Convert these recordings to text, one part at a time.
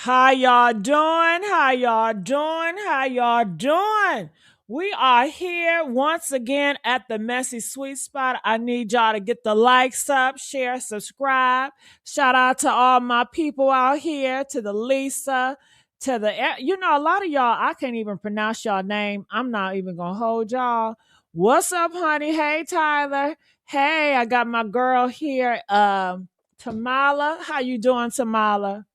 How y'all doing? How y'all doing? How y'all doing? We are here once again at the Messy Sweet Spot. I need y'all to get the likes up, share, subscribe. Shout out to all my people out here, to the Lisa, to the, a lot of y'all, I can't even pronounce y'all name. I'm not even going to hold y'all. What's up, honey? Hey, Tyler. Hey, I got my girl here, Tamala. How you doing, Tamala?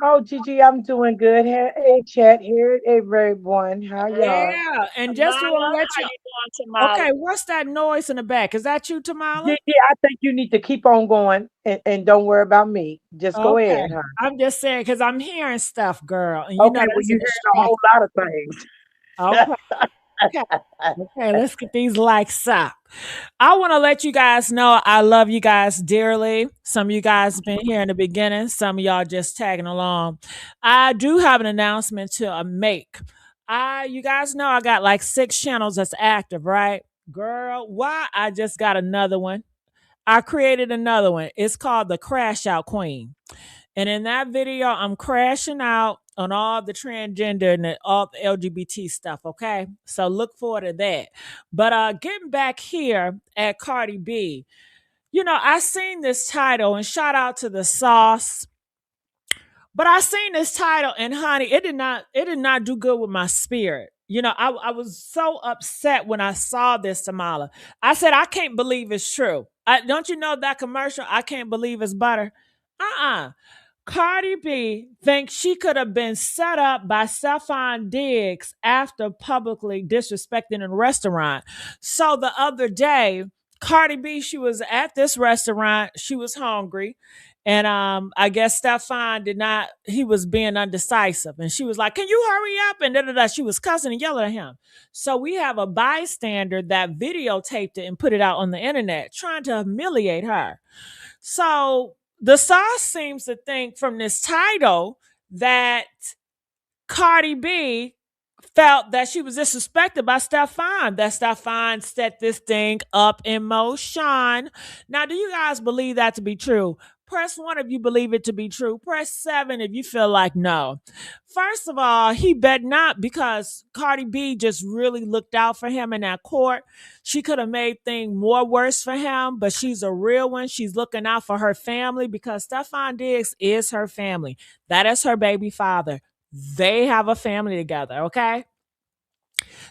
Oh, Gigi, I'm doing good. Hey, chat here, everyone. How y'all? Yeah, and just to Tamala, let how you you doing, Tamala? okay, what's that noise in the back? Is that you, Tamala? Gigi, I think you need to keep on going and don't worry about me. Just go Okay. ahead, huh? I'm just saying because I'm hearing stuff, girl. And Okay, well, that's a you heard a whole distraction. lot of things. Okay. Okay. Okay, let's get these likes up. I want to let you guys know I love you guys dearly. Some of you guys been here in the beginning, some of y'all just tagging along. I do have an announcement to make. You guys know I got like 6 channels that's active, right? Girl, why I just got another one. I created another one. It's called the Crash Out Queen. And in that video, I'm crashing out on all the transgender and all the LGBT stuff. Okay. So look forward to that. But getting back here at Cardi B, I seen this title and shout out to the sauce. But I seen this title and honey, it did not do good with my spirit. I was so upset when I saw this, Tamala. I said, I can't believe it's true. Don't you know that commercial? I can't believe it's butter. Uh-uh. Cardi B thinks she could have been set up by Stefon Diggs after publicly disrespecting a restaurant. So the other day, Cardi B, she was at this restaurant. She was hungry. And I guess Stefan did not, he was being undecisive. And she was like, can you hurry up? And da da da. She was cussing and yelling at him. So we have a bystander that videotaped it and put it out on the internet, trying to humiliate her. So the sauce seems to think from this title that Cardi B felt that she was disrespected by Stefan, that Stefan set this thing up in motion. Now, do you guys believe that to be true? Press 1 if you believe it to be true. Press 7 if you feel like no. First of all, he bet not because Cardi B just really looked out for him in that court. She could have made things more worse for him, but she's a real one. She's looking out for her family because Stefan Diggs is her family. That is her baby father. They have a family together, okay?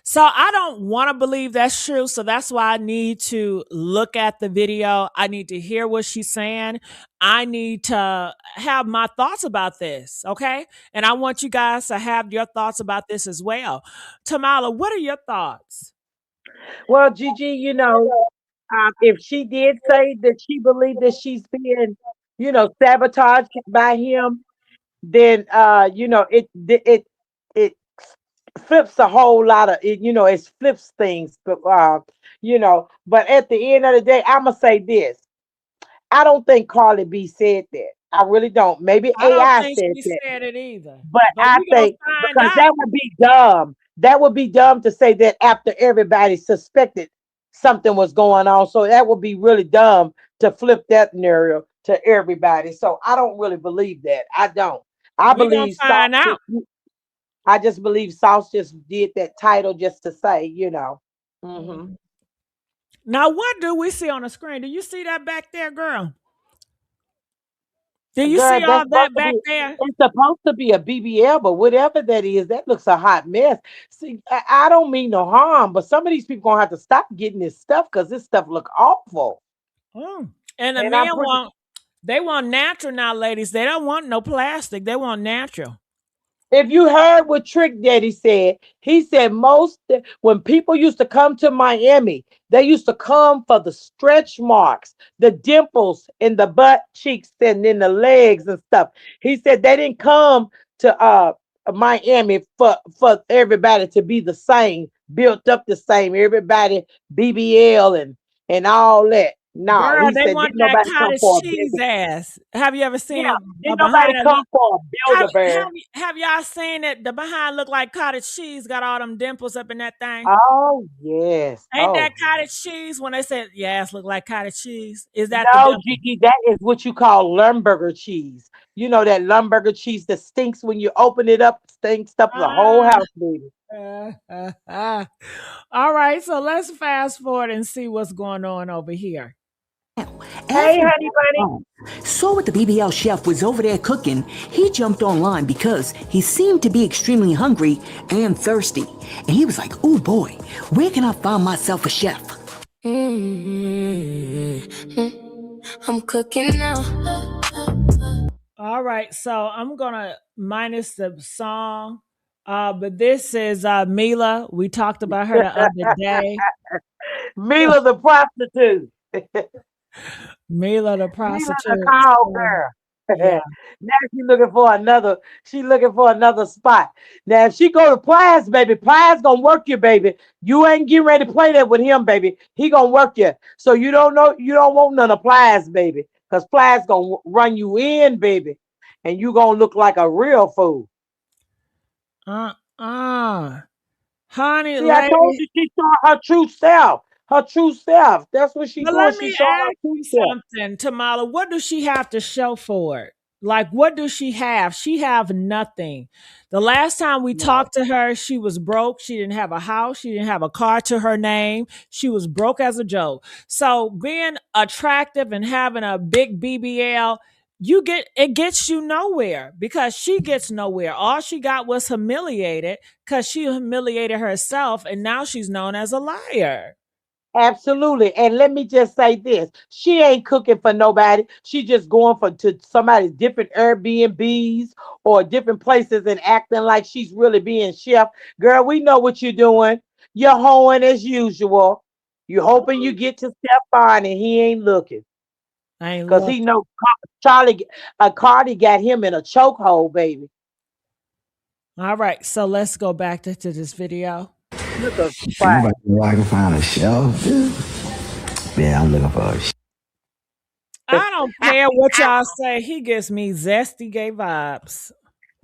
So I don't want to believe that's true. So that's why I need to look at the video. I need to hear what she's saying. I need to have my thoughts about this, okay? And I want you guys to have your thoughts about this as well. Tamala, what are your thoughts? Well, Gigi, if she did say that she believed that she's being, sabotaged by him, then it flips a whole lot of it, it flips things. But at the end of the day, I'ma say this. I don't think Carly B said that. I really don't. Maybe I don't AI think said she that. said it either, But but I we gonna think find because out. that would be dumb. That would be dumb to say that after everybody suspected something was going on. So that would be really dumb to flip that narrative to everybody. So I don't really believe that. I don't. I We gonna believe Sauce find out. just I just believe Sauce just did that title just to say. Hmm. Mhm. Now, what do we see on the screen? Do you see that back there, girl? Do you Girl, see that's all supposed that to back be there? it's supposed to be a BBL, but whatever that is, that looks a hot mess. See, I don't mean no harm, but some of these people gonna have to stop getting this stuff because this stuff look awful. Mm. And the And I'm men pretty they want natural now, ladies. They don't want no plastic. They want natural. If you heard what Trick Daddy said, he said when people used to come to Miami, they used to come for the stretch marks, the dimples in the butt cheeks and in the legs and stuff. He said they didn't come to Miami for everybody to be the same, built up the same, everybody BBL and all that. No, Girl, he they said want didn't that nobody come cottage for a cheese bigger. ass. Have you ever seen Yeah, a didn't nobody behind that come look? for a builder bear. Have y'all seen it? The behind look like cottage cheese, got all them dimples up in that thing. Oh yes. Ain't Oh that cottage cheese? When they said, yes, look like cottage cheese. Is that the no, dimple? Gigi, that is what you call Lemberger cheese. You know that Lumberger cheese that stinks when you open it up, stinks up the whole Ah, house, baby. All right, so let's fast forward and see what's going on over here. Hey, After honey bunny. Stefon saw what the BBL chef was over there cooking, he jumped online because he seemed to be extremely hungry and thirsty. And he was like, oh boy, where can I find myself a chef? I'm cooking now. All right, so I'm gonna minus the song, but this is Mila. We talked about her the other day. Mila the prostitute. Mila the Mila the prostitute. call So, girl. yeah, Now she looking for another spot. Now if she go to Plies, baby, Plies gonna work you, baby. You ain't getting ready to play that with him, baby. He gonna work you. So you don't want none of Plies, baby. Cause Plies gonna run you in, baby. And you gonna look like a real fool. uh, uh, honey, See, I told lady. you she saw her true self. Her true self. That's what she But doing. let She me showing her ask true you self. something, Tamala. What does she have to show for it? Like, what does she have? She have nothing. The last time we No. talked to her, she was broke. She didn't have a house. She didn't have a car to her name. She was broke as a joke. So being attractive and having a big BBL, it gets you nowhere because she gets nowhere. All she got was humiliated because she humiliated herself, and now she's known as a liar. Absolutely. And let me just say this. She ain't cooking for nobody. She just going for to somebody's different Airbnbs or different places and acting like she's really being chef. Girl, we know what you're doing. You're hoeing as usual. You hoping you get to Stefon and he ain't looking. I ain't Cause he looking. know Charlie Cardi got him in a chokehold, baby. All right, so let's go back to this video. Look at Anybody Spot. know where I can find a shelf, dude? Yeah, I'm looking for a shelf. I don't care what y'all say. He gives me zesty gay vibes.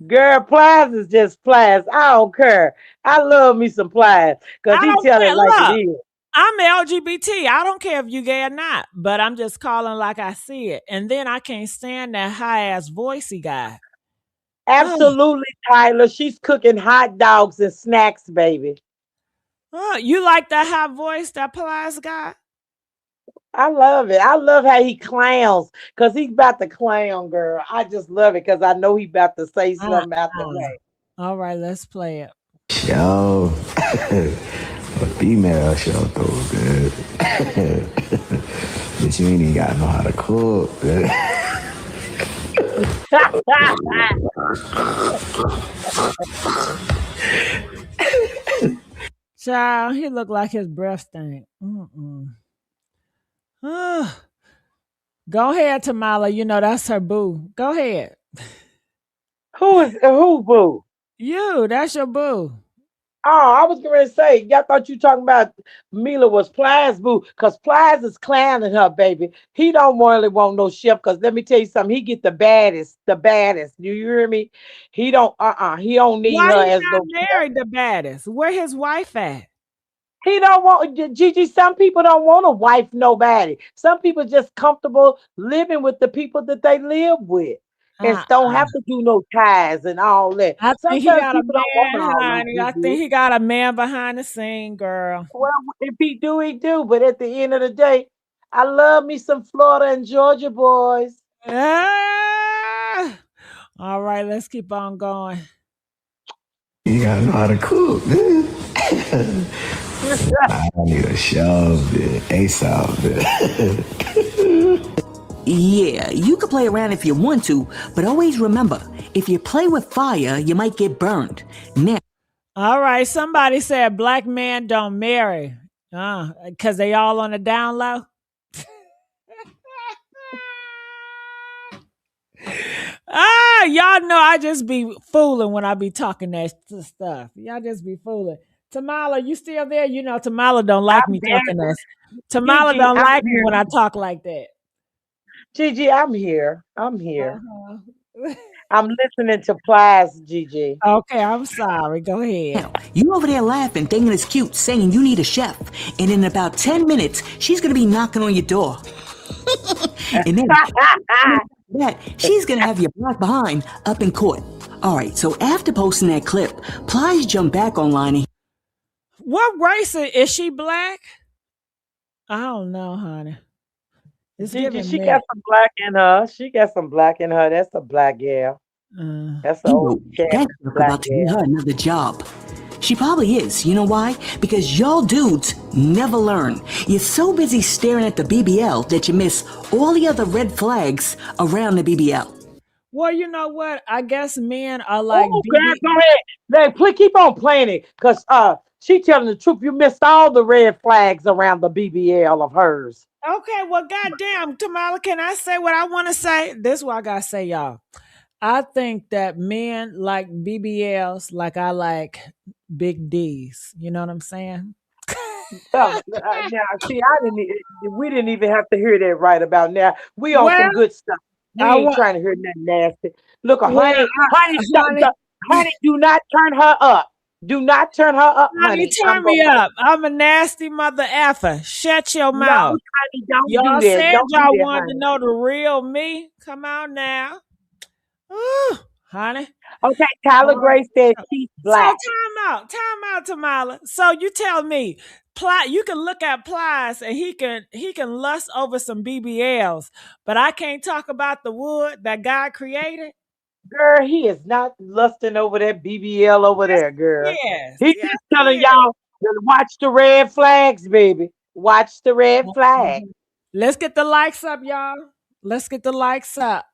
Girl, Plies is just Plies. I don't care. I love me some Plies. Cause I he don't tell it care. like it Look, is. I'm LGBT. I don't care if you gay or not, but I'm just calling like I see it. And then I can't stand that high ass voice he got. Ugh. Absolutely, Tyler. She's cooking hot dogs and snacks, baby. You like that high voice that Plies got? I love it. I love how he clowns because he's about to clown, girl. I just love it because I know he about to say Uh, something out the uh. way. All right, let's play it. Shelf. A female shelf, though, good. But you ain't even got to know how to cook, good. Child, he looked like his breath stank. Mm-mm. Go ahead, Tamala. You know that's her boo. Go ahead. Who, boo? That's your boo. Oh, I was going to say, y'all thought you talking about Mila was Plies boo, because Plies is clowning her, baby. He don't really want no chef, because let me tell you something, he get the baddest, the baddest. Do you hear me? He don't need Why her he as not no chef. married the baddest? Where his wife at? He don't want, Gigi, some people don't want to wife nobody. Some people just comfortable living with the people that they live with. And Uh, don't have to do no ties and all that. I think he Sometimes got a people don't want man, all that, honey. I Gigi. think he got a man behind the scene, girl. Well, if he do, he do. But at the end of the day, I love me some Florida and Georgia boys. Ah! All right, let's keep on going. You got to know how to cook, dude. I need a shelf, dude. ASAP, dude. Yeah, you can play around if you want to, but always remember, if you play with fire, you might get burned. Now, All right, somebody said black men don't marry. Because they all on the down low. Y'all know I just be fooling when I be talking that stuff. Y'all just be fooling. Tamala, you still there? You know Tamala don't like I'm me talking there. this. Tamala Gigi, don't I'm like me here. when I talk like that. Gigi, I'm here. I'm here. Uh-huh. I'm listening to Plies, Gigi. Okay, I'm sorry. Go ahead. you over there laughing, thinking it's cute, saying you need a chef, and in about 10 minutes, she's gonna be knocking on your door. And then that, she's gonna have your black behind up in court. All right, so after posting that clip, Plies jumped back online and What race is she? Black? I don't know, honey. It's Gigi, giving she got me. some black in her. She got some black in her. That's a black gal. Uh, That's an he old wrote, that Candace jerk black about to get gal. her another job. She probably is. You know why? Because y'all dudes never learn. You're so busy staring at the BBL that you miss all the other red flags around the BBL. well, you know what? I guess men are like Oh, girl, BB. go ahead. Please keep on playing it, cause she telling the truth. You missed all the red flags around the BBL of hers. Okay, well, goddamn, Tamala, can I say what I want to say? This is what I gotta say, y'all. I think that men like BBLs like I like big D's. You know what I'm saying? Now, see, we didn't even have to hear that right about now. We on Well, some good stuff. We I ain't want. trying to hear nothing nasty. Look, Well, honey, honey, do not turn her up. Do not turn her up, honey, honey. I'm turn me gonna. up. I'm a nasty mother effer. Shut your No, mouth. honey, don't do Y'all that. said Don't do y'all that, wanted to honey. know the real me. Come on now. Ooh, honey. Okay, Tyler All Gray said right. she's So black. time out, Tamala. So you tell me, Ply, you can look at Plies and he can lust over some BBLs, but I can't talk about the wood that God created. Girl, he is not lusting over that BBL over Yes, there, girl. yes, He's yes, just he telling is. y'all to watch the red flags, baby. Watch the red flag. Mhm. Let's get the likes up, y'all. Let's get the likes up.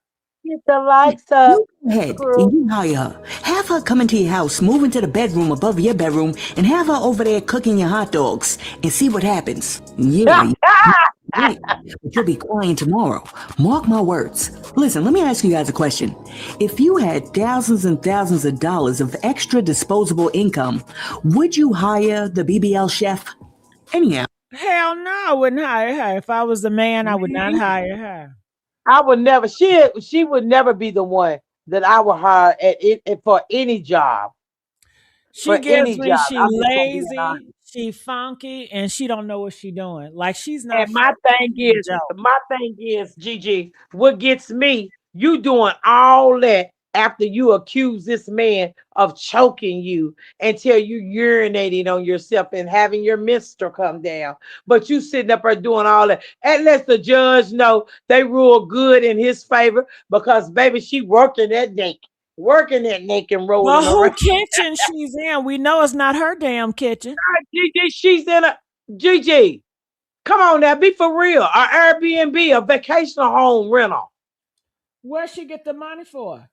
Get the lights up, You go ahead crew. and you hire her. Have her come into your house, move into the bedroom above your bedroom, and have her over there cooking your hot dogs and see what happens. Yeah, right. But you'll be crying tomorrow. Mark my words. Listen, let me ask you guys a question. If you had thousands and thousands of dollars of extra disposable income, would you hire the BBL chef? Anyhow, Hell no, I wouldn't hire her. If I was the man, I would not Me? hire her. I would never. She would never be the one that I would hire at it for any job. She For gives any me job. she I'm just gonna be honest. lazy, she funky, and she don't know what she doing. Like she's not And my funny. thing She's a is, joke. Gigi, what gets me, you doing all that after you accuse this man of choking you until you urinating on yourself and having your menstrual come down. But you sitting up there doing all that. And let the judge know they rule good in his favor because baby, she working that naked and Well, rolling who around. kitchen she's in? We know it's not her damn kitchen. Gigi, she's in a Gigi. Come on now, be for real. A Airbnb, a vacation home rental. Where she get the money for?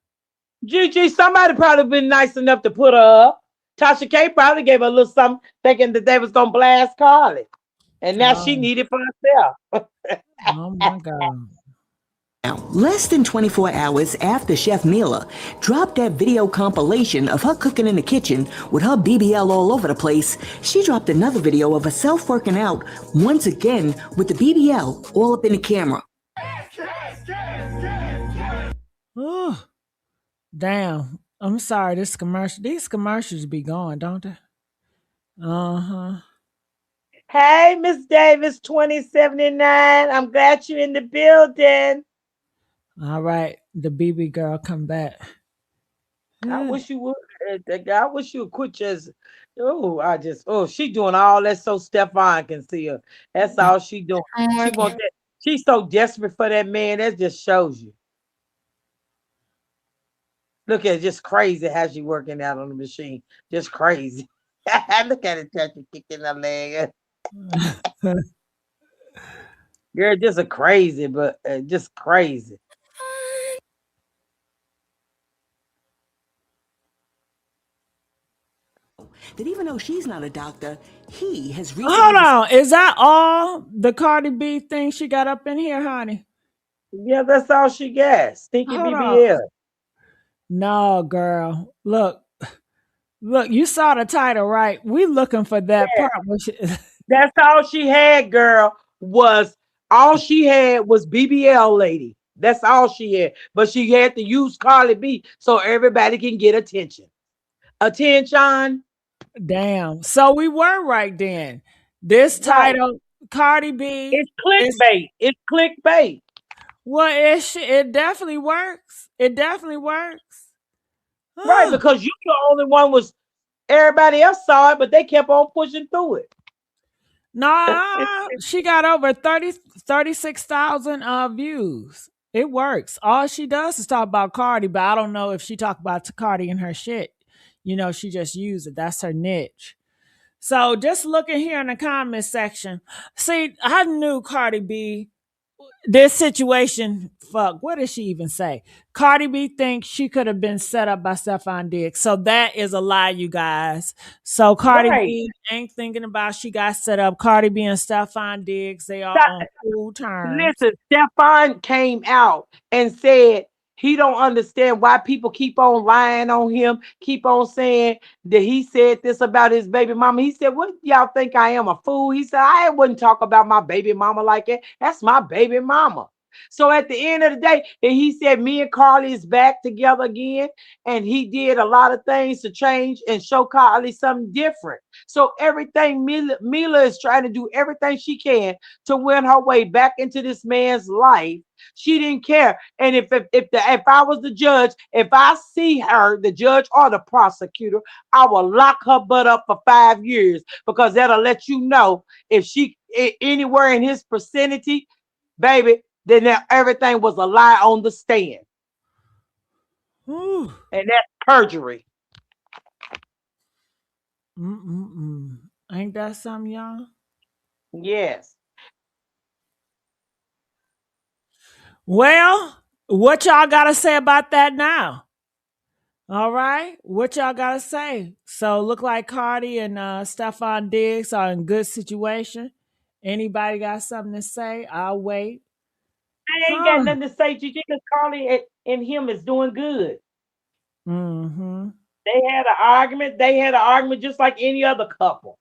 Gigi, somebody probably been nice enough to put her up. Tasha K probably gave her a little something, thinking that they was gonna blast Carly, and now she Oh, needed for herself. oh my God. less than 24 hours after Chef Mila dropped that video compilation of her cooking in the kitchen with her BBL all over the place, she dropped another video of herself working out once again with the BBL all up in the camera. Oh, damn. I'm sorry, this commercial. These commercials be going, don't they? Uh-huh. Hey, Miss Davis, 2079. I'm glad you're in the building. All right. The BB girl come back. I Eh. wish you would. I wish you would quit just. She doing all that so Stefon can see her. That's all she doing. She want that. She's so desperate for that man. That just shows you. Look at it, just crazy how she working out on the machine. Just crazy. Look at it, touching, kicking her leg. Girl, just a crazy, but just crazy. That even though she's not a doctor, he has Hold recently on. Is that all the Cardi B thing she got up in here, honey? Yeah, that's all she got. Stinky Hold on. BBL. No, girl. Look, you saw the title, right? We looking for that part. That's all she had, girl, was BBL lady. That's all she had. But she had to use Carly B so everybody can get attention. Attention. Damn. So we were right then. This Right. title, Cardi B, It's is clickbait. It's clickbait. Well, it definitely works. It definitely works. Right, Huh. because you the only one was everybody else saw it, but they kept on pushing through it. Nah, she got over 36,000 views. It works. All she does is talk about Cardi, but I don't know if she talk about Cardi and her shit. She just use it. That's her niche. So just looking here in the comment section, see, I knew Cardi B this situation, fuck, what did she even say? Cardi B thinks she could have been set up by Stefon Diggs. So that is a lie, you guys. So Cardi Right. B ain't thinking about she got set up. Cardi B and Stefon Diggs, they are on cool terms. Listen, Stefan came out and said he don't understand why people keep on lying on him, keep on saying that he said this about his baby mama. He said, "What y'all think I am, a fool?" He said, "I wouldn't talk about my baby mama like that. That's my baby mama." So at the end of the day, and he said, "Me and Carly is back together again," and he did a lot of things to change and show Carly something different. So everything Mila is trying to do everything she can to win her way back into this man's life. She didn't care. And if I was the judge, if I see her, the judge or the prosecutor, I will lock her butt up for 5 years because that'll let you know if she anywhere in his vicinity, baby, then everything was a lie on the stand, Whew. and that's perjury. Mm-mm-mm. Ain't that something, y'all? Yes. Well, what y'all got to say about that now? All right, what y'all gotta say? So look like Cardi and Stefon Diggs are in good situation. Anybody got something to say? I'll wait. I ain't got Huh? nothing to say, Gigi, because Carly and him is doing good. Mm-hmm. They had an argument just like any other couple.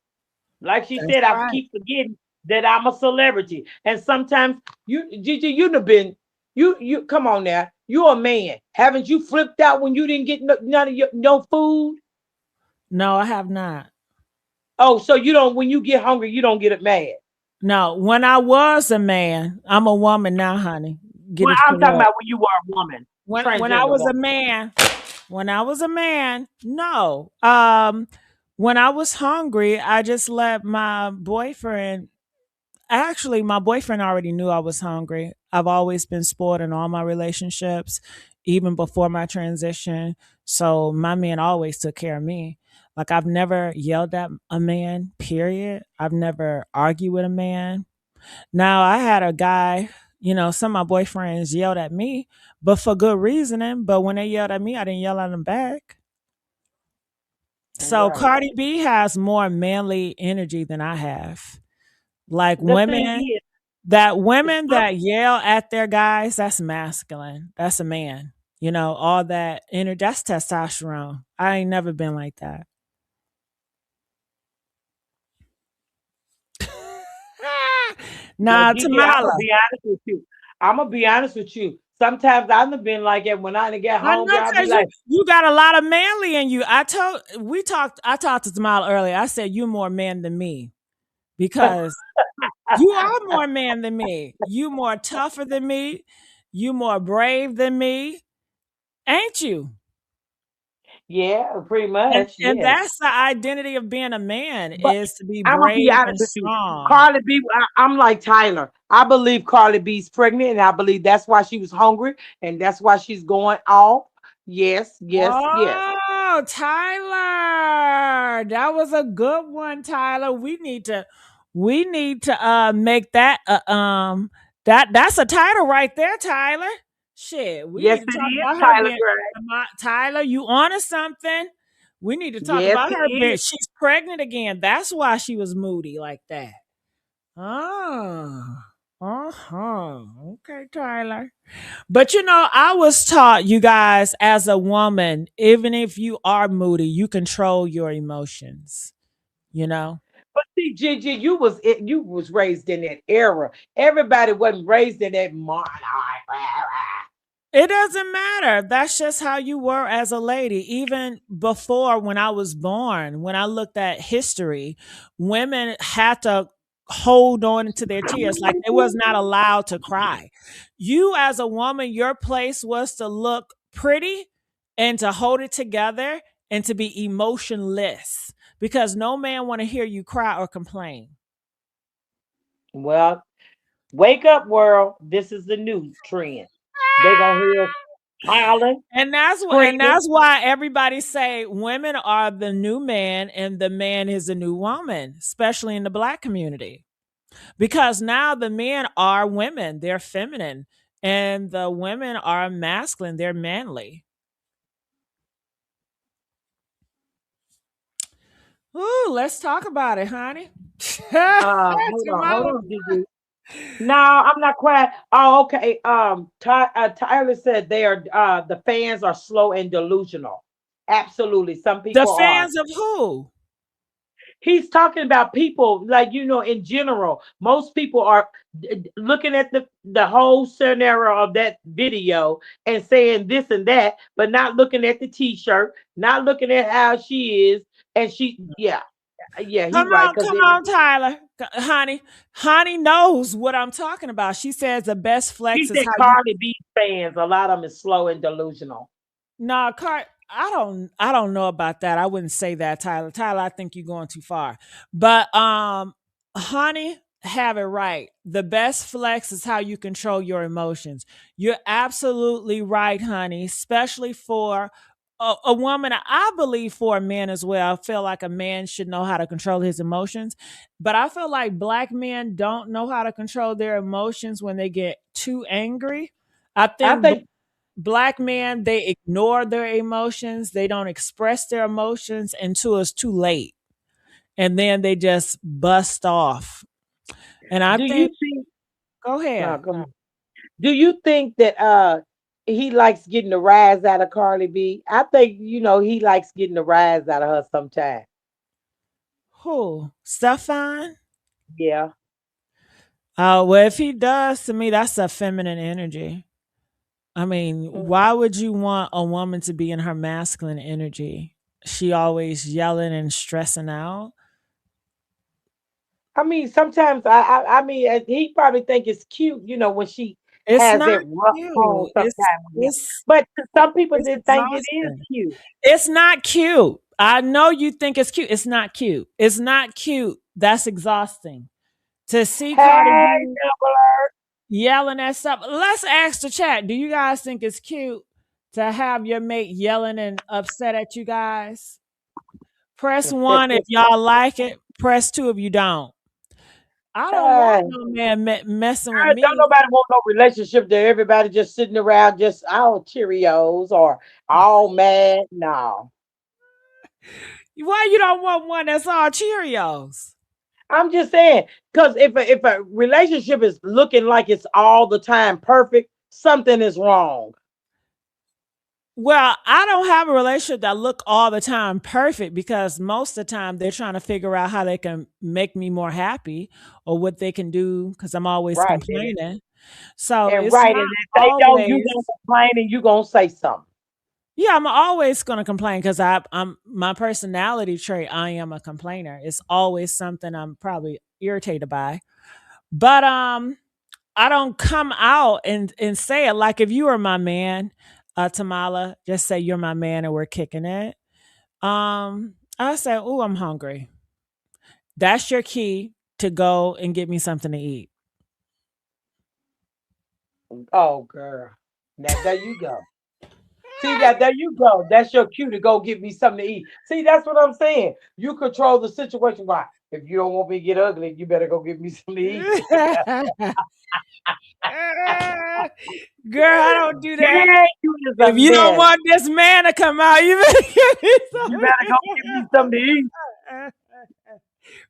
Like she That's said, I right. keep forgetting that I'm a celebrity. And sometimes Gigi, you'd have been, you come on now. You're a man. Haven't you flipped out when you didn't get none of your no food? No, I have not. Oh, so you don't when you get hungry, you don't get it mad. No, when I was a man, I'm a woman now, honey. Get Well, it I'm talking correct. about when you were a woman, When I transgender was a woman. man, no. When I was hungry, I just let my boyfriend. Actually, my boyfriend already knew I was hungry. I've always been spoiled in all my relationships, even before my transition. So my man always took care of me. Like I've never yelled at a man, period. I've never argued with a man. Now I had a guy, some of my boyfriends yelled at me, but for good reasoning. But when they yelled at me, I didn't yell at them back. So Right. Cardi B has more manly energy than I have. Like The thing is, women some, that yell at their guys, that's masculine. That's a man. All that energy, that's testosterone. I ain't never been like that. well, Nah, Gigi, I'm gonna Tamala. be honest with you. I'm gonna be honest with you. Sometimes I've been like that when I done get I hungry. know, I'll be cause you like, you got a lot of manly in you. I talked to Tamala earlier. I said you more man than me because you are more man than me. You more tougher than me. You more brave than me, ain't you? yeah, pretty And much, and yes. that's the identity of being a man But is to be I'm gonna be brave honest and with you. strong. Carly B, I'm like Tyler. I believe Carly B's pregnant, and I believe that's why she was hungry, and that's why she's going off. Yes, yes, yes. Oh, Tyler. That was a good one, Tyler. We need to make that that's a title right there, Tyler. Shit, we Yes, need to it talk is, about her Tyler being Gray. Tyler, you on to something. We need to talk Yes, about it her is. being she's pregnant again. That's why she was moody like that. Oh. Uh-huh. Okay, Tyler. But I was taught, you guys, as a woman, even if you are moody, you control your emotions, you know? But see, Gigi, you was raised in that era. Everybody wasn't raised in that modern. It doesn't matter. That's just how you were as a lady. Even before when I was born, when I looked at history, women had to hold on to their tears, like they was not allowed to cry. You as a woman, your place was to look pretty and to hold it together and to be emotionless, because no man want to hear you cry or complain. Well, wake up, world. This is the new trend. They gonna hear us hollering, And screaming. that's why everybody say women are the new man and the man is the new woman, especially in the black community. Because now the men are women, they're feminine, and the women are masculine, they're manly. Ooh, let's talk about it, honey. Hold Jamala. on, Gigi. No, I'm not quiet. Oh, okay. Tyler said they are. The fans are slow and delusional. Absolutely, some The people are. fans of who? He's talking about people like in general. Most people are looking at the whole scenario of that video and saying this and that, but not looking at the T-shirt, not looking at how she is, and yeah, he right because Come on, Tyler. Honey. Honey knows what I'm talking about. She says the best he flex is said how you. Cardi B fans, a lot of them is slow and delusional. No, Cart. I don't know about that. I wouldn't say that, Tyler. Tyler, I think you're going too far. But honey, have it right. The best flex is how you control your emotions. You're absolutely right, honey, especially for a woman. I believe for a man as well. I feel like a man should know how to control his emotions. But I feel like black men don't know how to control their emotions when they get too angry. I I think think. black men, they ignore their emotions, they don't express their emotions until it's too late, and then they just bust off. And I Do you think, think? go No, ahead. come on. Do you think that he likes getting the rise out of Carly B? I think he likes getting the rise out of her sometimes. Who? Stefon? Yeah. Well, if he does, to me that's a feminine energy. I mean, Mm. why would you want a woman to be in her masculine energy? She always yelling and stressing out. I mean, sometimes I mean, he probably think it's cute, when she It's has not that rough tone cute. sometimes with him. It's But to some people, it's they think it is exhausting. cute. It's not cute. I know you think it's cute. It's not cute. It's not cute. That's exhausting. To see Cardi Hey, B Double yelling at stuff. Let's ask the chat. Do you guys think it's cute to have your mate yelling and upset at you guys? Press R. one if y'all like it. Press two if you don't. I don't want Hey, no man messing with don't me. nobody want no relationship there. Everybody just sitting around, just all Cheerios or all mad. No. Why you don't want one that's all Cheerios? I'm just saying, because if a relationship is looking like it's all the time perfect, something is wrong. Well, I don't have a relationship that look all the time perfect, because most of the time they're trying to figure out how they can make me more happy or what they can do, because I'm always Right, baby. complaining. So And it's right, not and if they don't, you gonna always. complain and you gonna say something. Yeah, I'm always gonna complain because I'm my personality trait. I am a complainer. It's always something I'm probably irritated by. But I don't come out and say it. Like if you were my man, Tamala, just say you're my man and we're kicking it. I say, "Oh, I'm hungry." That's your key to go and get me something to eat. Oh, girl. Now there you go. See that there you go. That's your cue to go get me something to eat. See, that's what I'm saying. You control the situation. Why? If you don't want me to get ugly, you better go get me something to eat. Girl, I don't do that. Dang, you is a If you don't mess. want this man to come out, you better get me You something better go get me something to eat.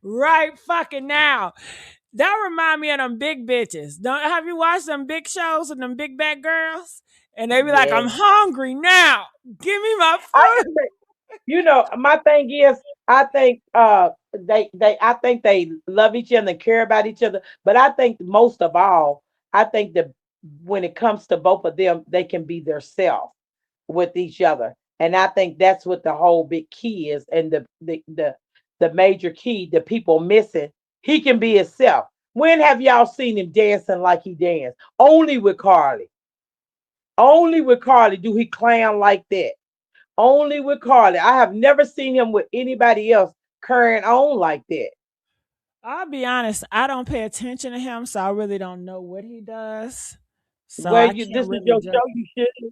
right fucking now. That remind me of them big bitches. Don't have you watched them big shows with them big back girls? And they be like, Yeah. I'm hungry now. Give me my I food. just my thing is, I think I think they love each other and care about each other. But I think most of all, I think that when it comes to both of them, they can be their self with each other. And I think that's what the whole big key is, and the major key that people missing. he can be himself. When have y'all seen him dancing like he danced? Only with Carly. Only with Carly do he clown like that. Only with Carly. I have never seen him with anybody else carrying on like that. I'll be honest, I don't pay attention to him, so I really don't know what he does. So Well, I you can't this is really your judge. show. You should.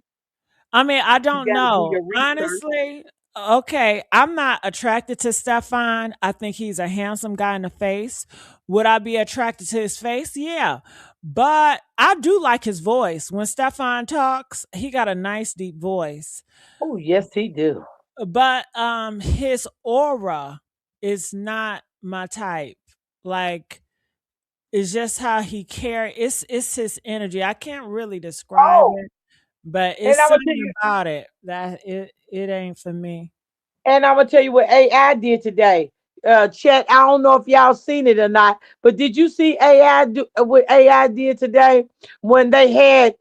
I mean, I You don't got to do know. your research. Honestly, okay, I'm not attracted to Stefon. I think he's a handsome guy in the face. Would I be attracted to his face? Yeah. But I do like his voice. When Stefon talks, he got a nice deep voice. Oh, yes, he do. But his aura is not my type. Like it's just how he carry it's his energy. I can't really describe Oh, it, but and it's I'm gonna tell something you, about it that it ain't for me. what AI did today. Chat. I don't know if y'all seen it or not, but did you see AI do what AI did today when they had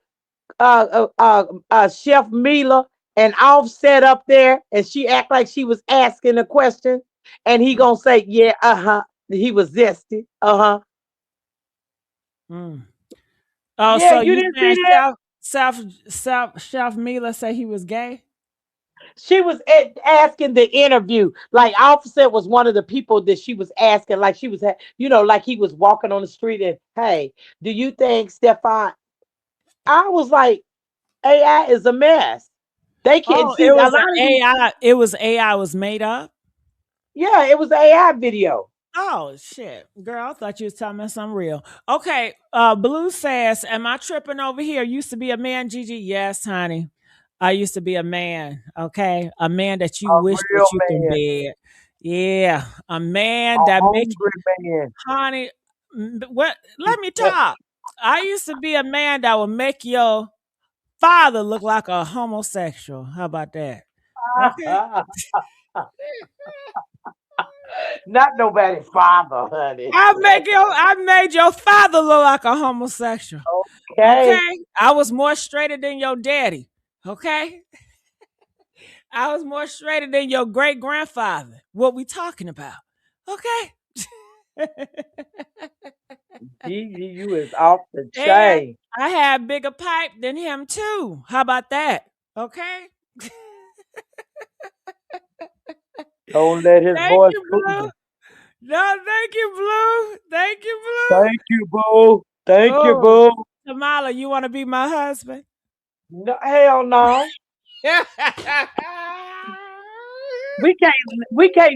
Chef Mila and Offset up there, and she act like she was asking a question, and he gonna say, "Yeah, uh huh." He was zesty, uh huh. Mm. Oh, Yeah, so you you didn't see saying that? Chef Mila say he was gay? She was asking the interview. Like Offset was one of the people that she was asking. Like she was, like he was walking on the street and, hey, do you think Stefan? I was like, AI is a mess. They can't Oh, see a lot of these. It was AI was made up. Yeah, it was an AI video. Oh shit, girl! I thought you was telling me something real. Okay, Blue says, "Am I tripping over here? Used to be a man, Gigi. Yes, honey. I used to be a man. Okay, a man that you A wish real that you can man, be. Yeah, a a man that make you, hungry man. honey. What? Let me talk. I used to be a man that would make your father look like a homosexual. How about that? Okay." Not nobody's father, honey. I made your father look like a homosexual. Okay. Okay? I was more straighter than your daddy. Okay? I was more straighter than your great grandfather. What we talking about? Okay? Gigi, you is off the And chain. I had bigger pipe than him too. How about that? Okay? Don't let his Thank voice you, fool Blue. you. No, thank you, Blue. Thank you, Thank you, boo. Blue. Thank you, Oh, boo. Tamala, you want to be my husband? No, hell no. We can't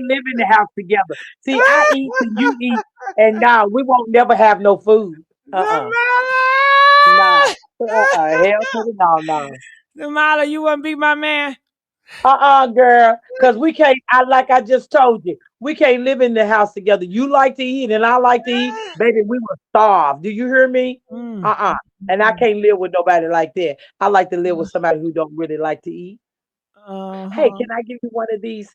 live in the house together. See, I eat and you eat, and now we won't never have no food. Uh-uh. Nah. Hell to the no, no. Jamala, you want to be my man? Girl. Cause we can't. Like I just told you, we can't live in the house together. You like to eat, and I like to eat. Baby, we will starve. Do you hear me? Mm, Uh-uh. And I mm, can't live with nobody like that. I like to live with somebody who don't really like to eat. Hey, uh-huh. can I give you one of these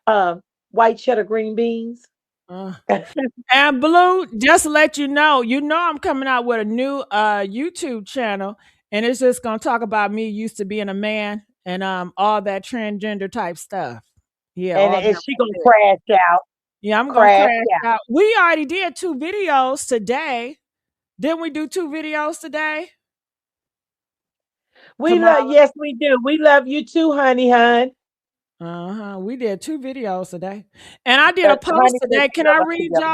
um white cheddar green beans? Uh. And Blue, just to let you know I'm coming out with a new YouTube channel, and it's just gonna talk about me used to being a man and all that transgender type stuff. Yeah, and all that and she right gonna there. crash out, Yeah, I'm gonna crash crash out. out. We already did 2 videos today. Didn't we do 2 videos today? We love, Tomorrow. yes, we do. We love you too, honey, hun. Uh-huh. We did 2 videos today. And I did a post Honey said today. she love us together.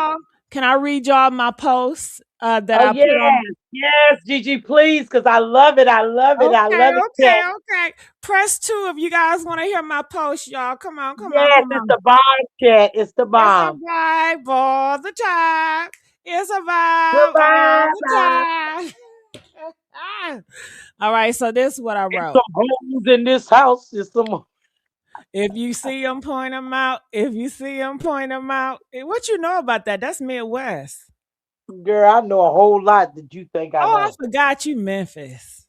Can I read y'all my post that Oh I yes, put on? yes, Gigi, please, because I love it. I love it. I Okay, love it, Cat. okay. Press 2 if you guys want to hear my post, y'all. Come on, come on, Yes, come it's on. the bomb, Cat. It's the It's a bomb. vibe all the time. It's a vibe all Goodbye, the bye. time. All right, so this is what I It's wrote. some hoes in this house. It's some If you see them, point them out. If you see them, point them out. What you know about that? That's Midwest. girl. I know a whole lot that you think I Oh, I know. forgot you Memphis.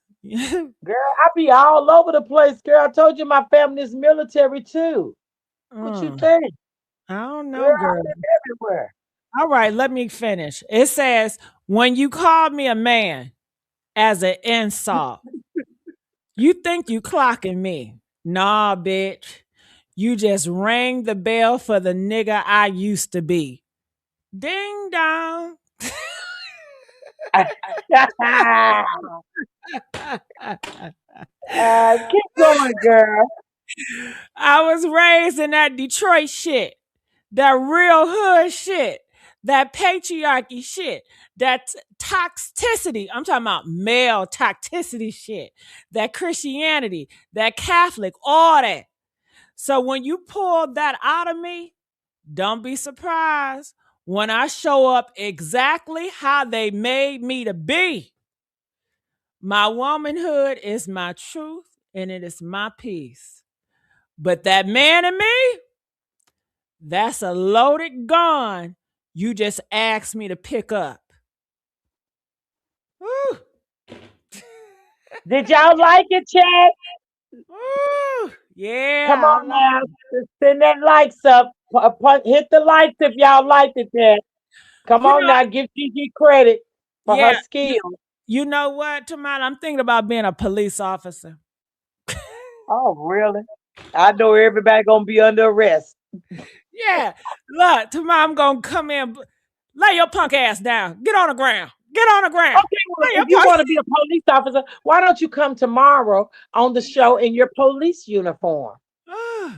Girl, I be all over the place, girl. I told you my family's military too. What you Mm, think? I don't Girl, know, I girl. live everywhere. All right, let me finish. It says, when you call me a man as an insult, you think you clocking me. Nah, bitch. You just rang the bell for the nigga I used to be. Ding dong. Keep going, girl. I was raised in that Detroit shit, that real hood shit, that patriarchy shit, that toxicity. I'm talking about male toxicity shit, that Christianity, that Catholic, all that. So when you pull that out of me, don't be surprised when I show up exactly how they made me to be. My womanhood is my truth and it is my peace. But that man in me, that's a loaded gun you just asked me to pick up. Woo. Did y'all like it, chat? Woo. Come Yeah, I on like now. it. Send that likes up. Hit the likes if y'all liked it, chat. Come You on know, now. Give Gigi credit for her yeah, you, skills. you know what, Tamara? I'm thinking about being a police officer. Oh, really? I know everybody gonna be under arrest. Yeah, look, Tamara, I'm going to come in. Lay your punk ass down. Get on the ground. Get on the ground. Okay, well, Lay if your you punk. want to be a police officer, why don't you come tomorrow on the show in your police uniform?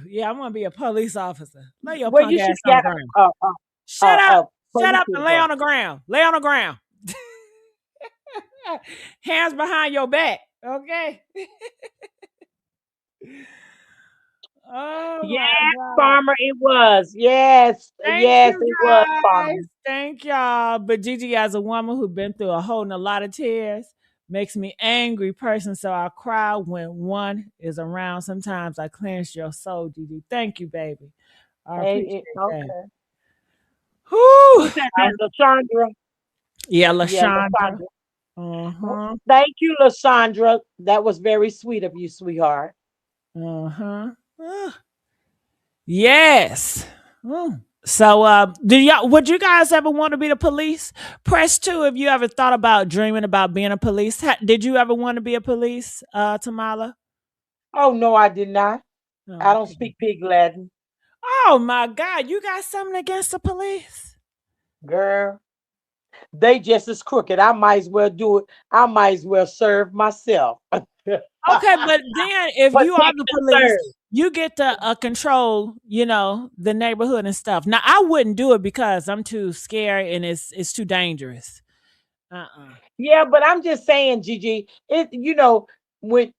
Yeah, I'm going to be a police officer. Lay your Well, punk you should ass on the get ground. a, Shut up. Shut police up and lay uniform. on the ground. Lay on the ground. Hands behind your back. Okay. Oh Yes, my God. Farmer, it was. Yes, Thank yes, you it was, guys. Farmer. Thank y'all. But Gigi, as a woman who's been through a whole and a lot of tears, makes me angry person. So I cry when one is around. Sometimes I cleanse your soul, Gigi. Thank you, baby. I appreciate that. Okay. Whew. Who said that? LaShondra? Yeah, Yeah, LaShondra. LaShondra. Uh-huh. Thank you, LaShondra. That was very sweet of you, sweetheart. Uh-huh. Yes. So do y'all would you guys ever want to be the police? Press two if you ever thought about dreaming about being a police. Did you ever want to be a police, Tamala? Oh, no, I did not. I don't Okay. speak pig Latin. Oh my God, you got something against the police? Girl, they just as crooked. I might as well do it. I might as well serve myself. Okay, but then if you are Protect the and police, serve. you get to control, the neighborhood and stuff. Now I wouldn't do it because I'm too scared and it's too dangerous. Uh-uh. Yeah, but I'm just saying, Gigi, when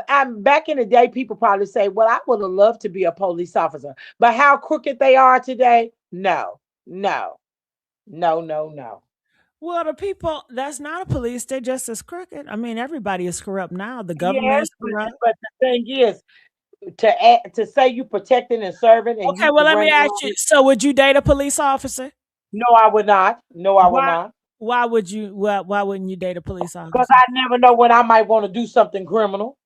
I'm back in the day, people probably say, well, I would have loved to be a police officer. But how crooked they are today? No, no, no, no, no. Well, the people that's not a police, they're just as crooked. I mean, everybody is corrupt now. The government Yes, is corrupt. but the thing is, to say you protecting and serving and Okay, you well, to let me bring ask law. you. So, would you date a police officer? No, I would not. No, I would Why? not. Why would you? Why wouldn't you date a police Because officer? I never know when I might want to do something criminal.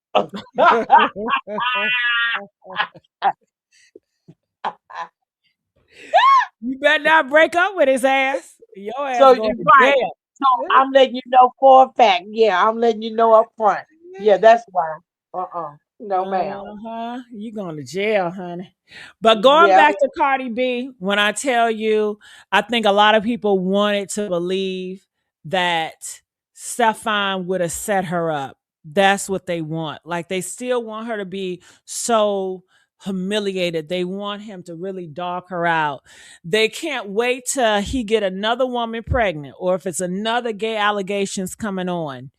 You better not break up with his ass. Your ass So going you're to right. jail. So I'm letting you know for a fact. Yeah, I'm letting you know up front. Yeah, that's why. No, ma'am. Uh-huh. You going to jail, honey. But going Yeah. back to Cardi B, when I tell you, I think a lot of people wanted to believe that Stefon would have set her up. That's what they want. Like they still want her to be so humiliated. They want him to really dog her out. They can't wait till he get another woman pregnant or if it's another gay allegations coming on.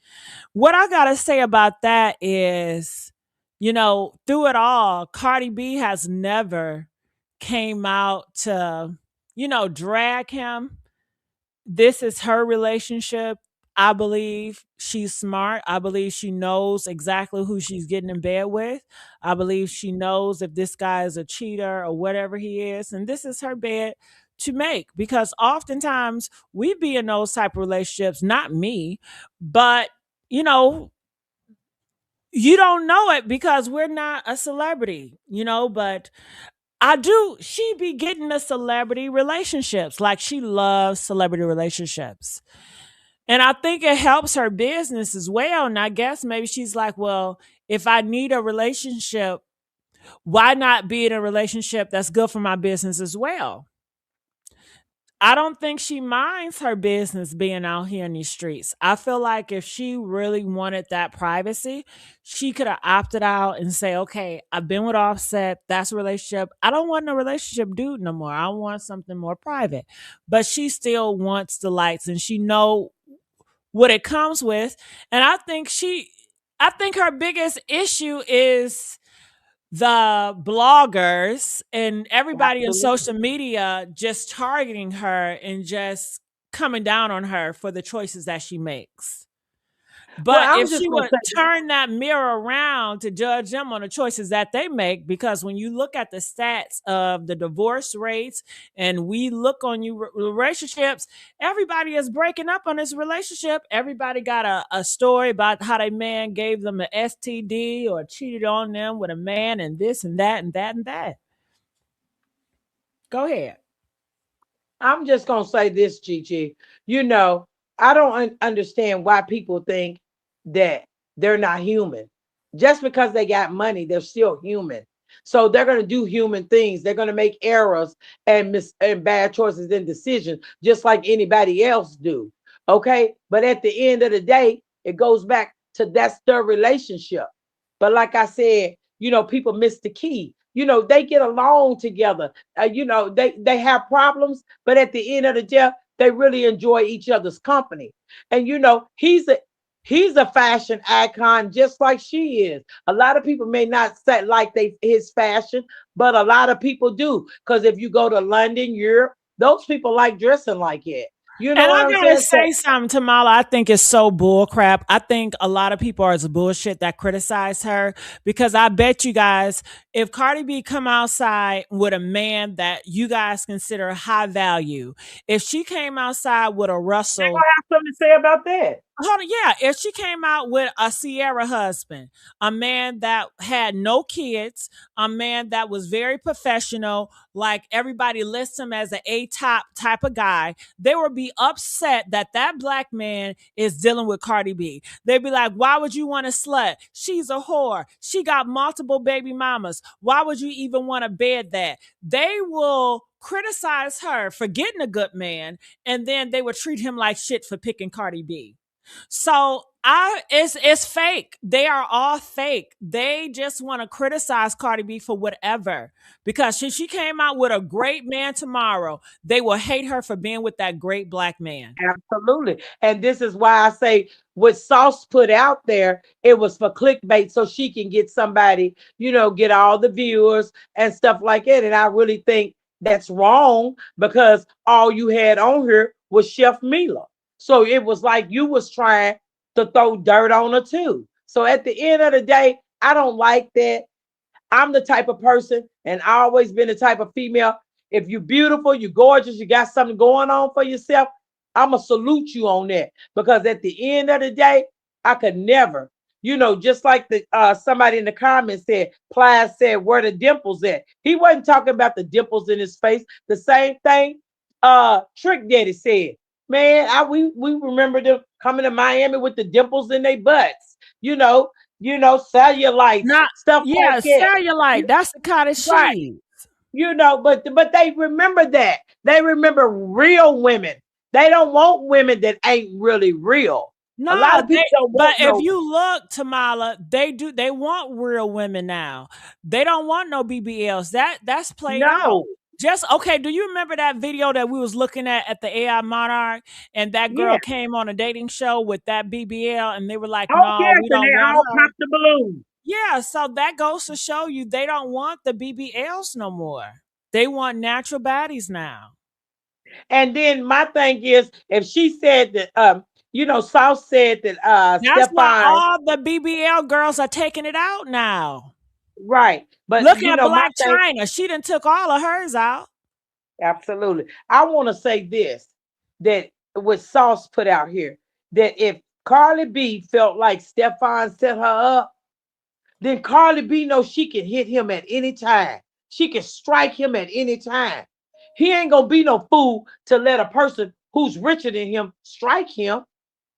What I gotta say about that is, through it all, Cardi B has never came out to, drag him. This is her relationship. I believe she's smart. I believe she knows exactly who she's getting in bed with. I believe she knows if this guy is a cheater or whatever he is. And this is her bed to make because oftentimes we be in those type of relationships, not me, but you know, you don't know it because we're not a celebrity, but she be getting the celebrity relationships. Like she loves celebrity relationships. And I think it helps her business as well. And I guess maybe she's like, well, if I need a relationship, why not be in a relationship that's good for my business as well? I don't think she minds her business being out here in these streets. I feel like if she really wanted that privacy, she could have opted out and say, "Okay, I've been with Offset. That's a relationship. I don't want no relationship dude no more. I want something more private." But she still wants the lights, and she know what it comes with. And I think her biggest issue is the bloggers and everybody in Absolutely. social media just targeting her and just coming down on her for the choices that she makes. Well, But if I'm just she gonna would say, turn that mirror around to judge them on the choices that they make, because when you look at the stats of the divorce rates and we look on you relationships, everybody is breaking up on this relationship. Everybody got a story about how their man gave them an STD or cheated on them with a man and this and that and that and that. Go ahead. I'm just gonna say this, Gigi. You know, I don't understand why people think that they're not human. Just because they got money, they're still human. So they're gonna do human things. They're gonna make errors and and bad choices and decisions, just like anybody else do. Okay, but at the end of the day, it goes back to that's their relationship. But like I said, people miss the key. They get along together. They have problems, but at the end of the day, they really enjoy each other's company. And he's a fashion icon just like she is. A lot of people may not say like his fashion, but a lot of people do. Because if you go to London, Europe, those people like dressing like it. You know And what I I'm gotta saying? So say something to Mala. I think it's so bull crap. I think a lot of people are as bullshit that criticize her, because I bet you guys, if Cardi B come outside with a man that you guys consider high value, if she came outside with a they're Russell. gonna have something to say about that. Hold on, yeah. If she came out with a Sierra husband, a man that had no kids, a man that was very professional, like everybody lists him as an A-top type of guy, they would be upset that that black man is dealing with Cardi B. They'd be like, "Why would you want a slut? She's a whore. She got multiple baby mamas. Why would you even want to bed that?" They will criticize her for getting a good man, and then they would treat him like shit for picking Cardi B. So it's fake. They are all fake. They just want to criticize Cardi B for whatever. Because she came out with a great man tomorrow, they will hate her for being with that great black man. Absolutely. And this is why I say what Sauce put out there, it was for clickbait so she can get somebody, get all the viewers and stuff like that. And I really think that's wrong because all you had on here was Chef Mila. So it was like you was trying to throw dirt on her too. So at the end of the day, I don't like that. I'm the type of person, and I always been the type of female. If you're beautiful, you're gorgeous, you got something going on for yourself, I'ma salute you on that. Because at the end of the day, I could never, just like the somebody in the comments said, Plies said, where the dimples at? He wasn't talking about the dimples in his face. The same thing Trick Daddy said. Man, we remember them coming to Miami with the dimples in their butts, cellulites, Not stuff like yeah, that. cellulite. You, That's the kind of right. shit. But they remember that. They remember real women. They don't want women that ain't really real. A lot No, of people don't but want if no you look, Tamala, they want real women now. They don't want no BBLs. That's played out. no. Just okay, do you remember that video that we was looking at the AI Monarch, and that Yeah. girl came on a dating show with that BBL, and they were like, Oh "No, yes, we and don't they want all her." pop the balloon. Yeah, so that goes to show you they don't want the BBLs no more. They want natural bodies now. And then my thing is, if she said that, South said that That's why Stefon, all the BBL girls are taking it out now. right. But Look at my Black thing, China. She done took all of hers out. absolutely. I want to say this that what Sauce put out here, that if Carly B felt like Stefon set her up, then Carly B knows she can hit him at any time. She can strike him at any time. He ain't gonna be no fool to let a person who's richer than him strike him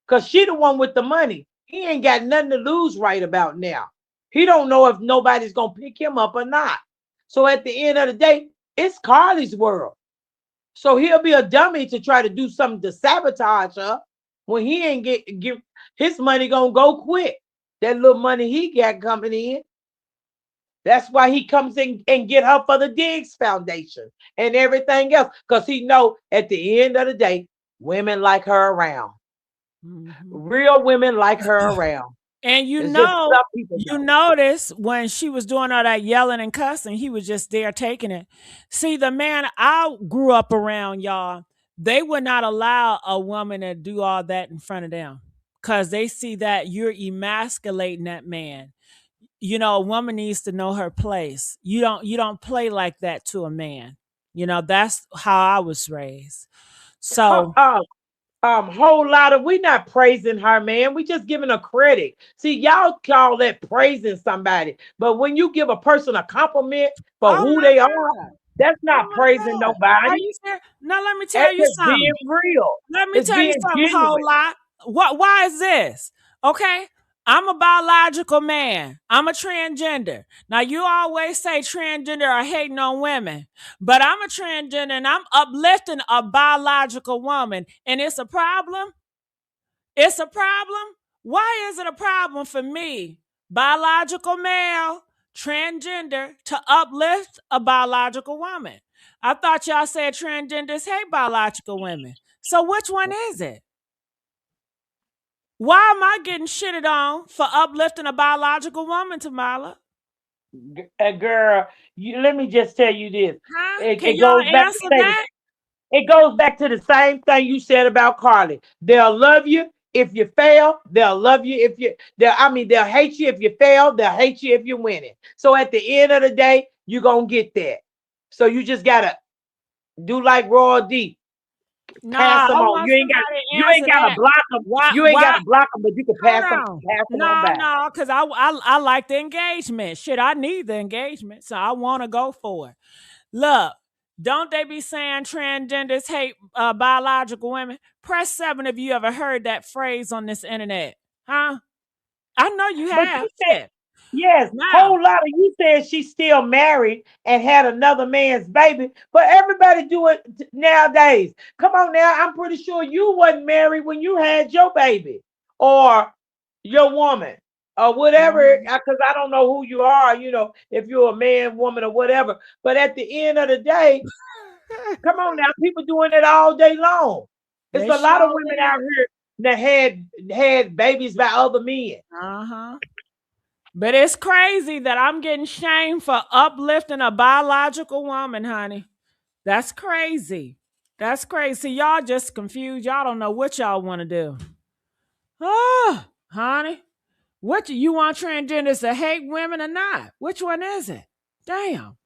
because she the one with the money. He ain't got nothing to lose right about now. He don't know if nobody's gonna pick him up or not. So at the end of the day, it's Carly's world. So he'll be a dummy to try to do something to sabotage her when he ain't get his money gonna go quick. That little money he got coming in. That's why he comes in and get her for the Diggs Foundation and everything else. Because he know at the end of the day, women like her around. Mhm. Real women like her around. And It's just some people you don't. notice when she was doing all that yelling and cussing, he was just there taking it. See, the man I grew up around, y'all, they would not allow a woman to do all that in front of them because they see that you're emasculating that man. A woman needs to know her place. You don't play like that to a man. That's how I was raised. So Whole lot of we not praising her, man. We just giving her credit. See, y'all call that praising somebody, but when you give a person a compliment for oh who my they are, God. that's Oh not my praising God. Are nobody. you serious? Now let me tell It's you just being something. real. Let me It's tell you being something, whole genuine. lot. Why is this? Okay. I'm a biological man. I'm a transgender. Now you always say transgender are hating on women, but I'm a transgender and I'm uplifting a biological woman. And it's a problem. It's a problem. Why is it a problem for me, biological male, transgender, to uplift a biological woman? I thought y'all said transgenders hate biological women. So which one is it? Why am I getting shitted on for uplifting a biological woman, Tamala? Girl, let me just tell you this. Huh? It Can y'all goes back to answer say that? it goes back to the same thing you said about Carly. They'll love you if you fail. They'll love you if you. They'll hate you if you fail. They'll hate you if you win it. So at the end of the day, you're gonna get that. So you just gotta do like Royal D. Pass Nah, them I on. want somebody to You ain't answer gotta that. block them. Why? You ain't Why? gotta block them, but you can Hold on. pass them on No, by. no, because I like the engagement. Shit, I need the engagement, so I want to go for it. Look, don't they be saying transgenders hate biological women? Press 7 if you ever heard that phrase on this internet. Huh? I know you But have. you said Shit. yes, Now, whole lot of you said she's still married and had another man's baby, but everybody do it nowadays. Come on now, I'm pretty sure you wasn't married when you had your baby or your woman or whatever, mhm. because I don't know who you are, if you're a man, woman, or whatever. But at the end of the day, come on now, people doing it all day long. It's They a lot of sure women did. out here that had babies by other men. Uh-huh. But it's crazy that I'm getting shamed for uplifting a biological woman, honey. That's crazy. That's crazy. Y'all just confused. Y'all don't know what y'all want to do. Oh, honey. What you want transgenders to hate women or not? Which one is it? Damn.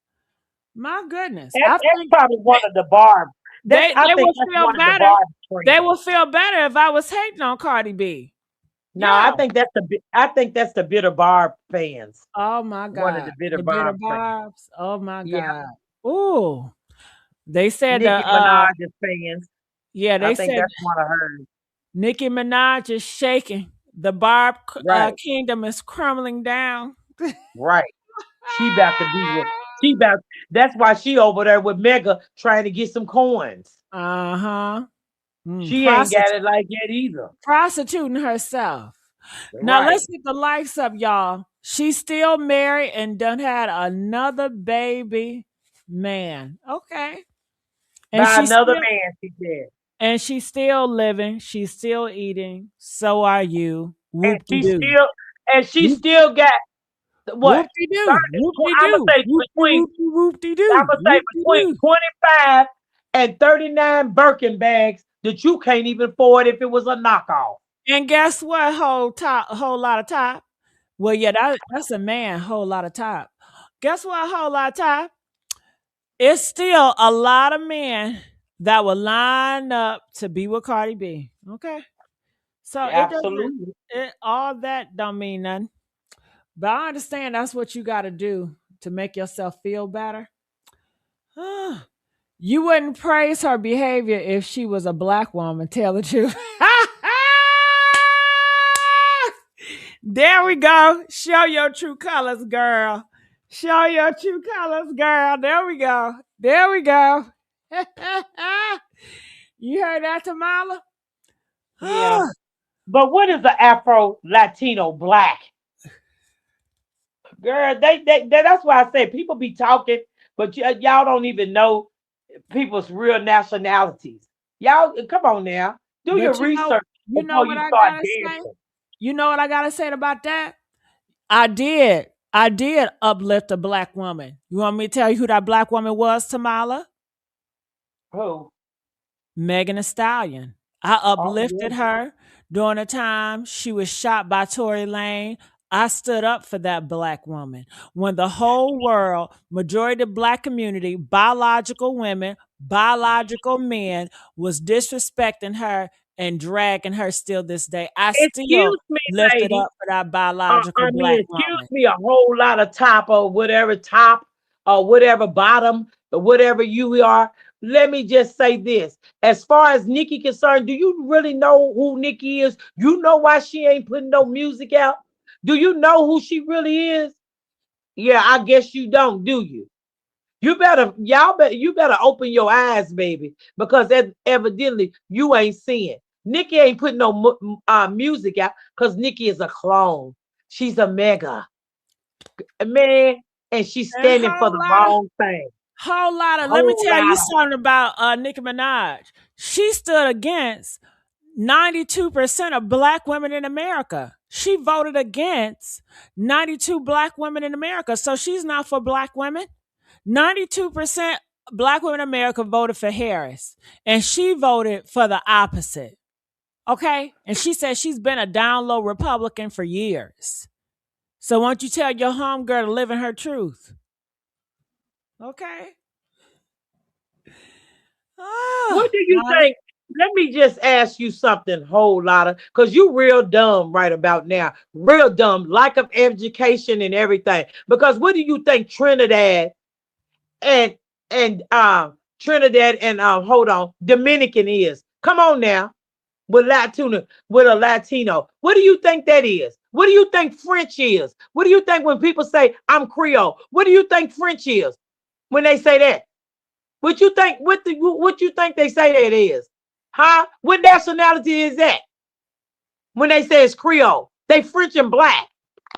My goodness. I That's think probably one they, of the barbs. they, I they think will that's feel one of the better. barb They trends. will feel better if I was hating on Cardi B. No, Yeah. I think that's the bitter barb fans. Oh my One of God. the bitter The bitter barb fans. barbs. Oh my Yeah, God. Ooh. They said the Nicki Minaj's fans. yeah, I they think said that's one of hers. Nicki Minaj is shaking. The Barb Right, kingdom is crumbling down. right. She about to be with. She about. That's why she over there with Mega trying to get some coins. Uh-huh. She ain't got it like that either. Prostituting herself. Now Right. let's get the likes up, y'all. She's still married and done had another baby man. Okay. And By she's another still man, she said. living. She's still eating. So are you. And Whoop de doo. she still got what? Whoop de doo. 30, Whoop de I'm gonna doo. say Whoop de between whoop de whoop de I'm doo. gonna say Whoop de between doo. 25 and 39 Birkin bags that you can't even afford if it was a knockoff. And guess what? Whole lot of top. Well, yeah, that's a man, whole lot of top. Guess what, whole lot of top? It's still a lot of men that will line up to be with Cardi B. Okay. So it doesn't Absolutely. all that don't mean nothing. But I understand that's what you gotta do to make yourself feel better. You wouldn't praise her behavior if she was a black woman, tell the truth. There we go. Show your true colors, girl. Show your true colors, girl. There we go. There we go. You heard that, Tamala? Yeah. But what is the Afro Latino black? Girl, that's why I say people be talking, but y'all don't even know people's real nationalities. Y'all, come on now. Do your But research you know before what you I start gotta say? dancing. You know what I gotta say about that? I did uplift a black woman. You want me to tell you who that black woman was, Tamala? Who? Megan Thee Stallion. I Oh, yeah. uplifted her during the time she was shot by Tory Lane. I stood up for that black woman. When the whole world, majority of the black community, biological women, biological men, was disrespecting her and dragging her still this day, I still Excuse me, lifted lady. up for that biological I mean, black excuse woman. me, a whole lot of top or whatever bottom or whatever you are. Let me just say this. As far as Nikki concerned, do you really know who Nikki is? You know why she ain't putting no music out? Do you know who she really is? Yeah, I guess you don't, do you? You better open your eyes, baby, because evidently you ain't seeing. Nikki ain't putting no music out because Nikki is a clone. She's a mega man, and she's And standing for the wrong thing. whole lot of let me Whole tell you lot of something about Nicki Minaj. She stood against 92% of black women in America. She voted against 92 black women in America. So she's not for black women. 92% black women in America voted for Harris. And she voted for the opposite. Okay? And she said she's been a down low Republican for years. So why don't you tell your homegirl to live in her truth? Okay? What Ah, do you think? Let me just ask you something, whole lot of, because you real dumb right about now. Real dumb, lack of education and everything. Because what do you think and Trinidad and hold on, Dominican is? Come on now, with a Latino. What do you think that is? What do you think French is? What do you think when people say I'm Creole? What do you think French is when they say that? What you think they say that is? Huh? What nationality is that? When they say it's Creole, they French and black.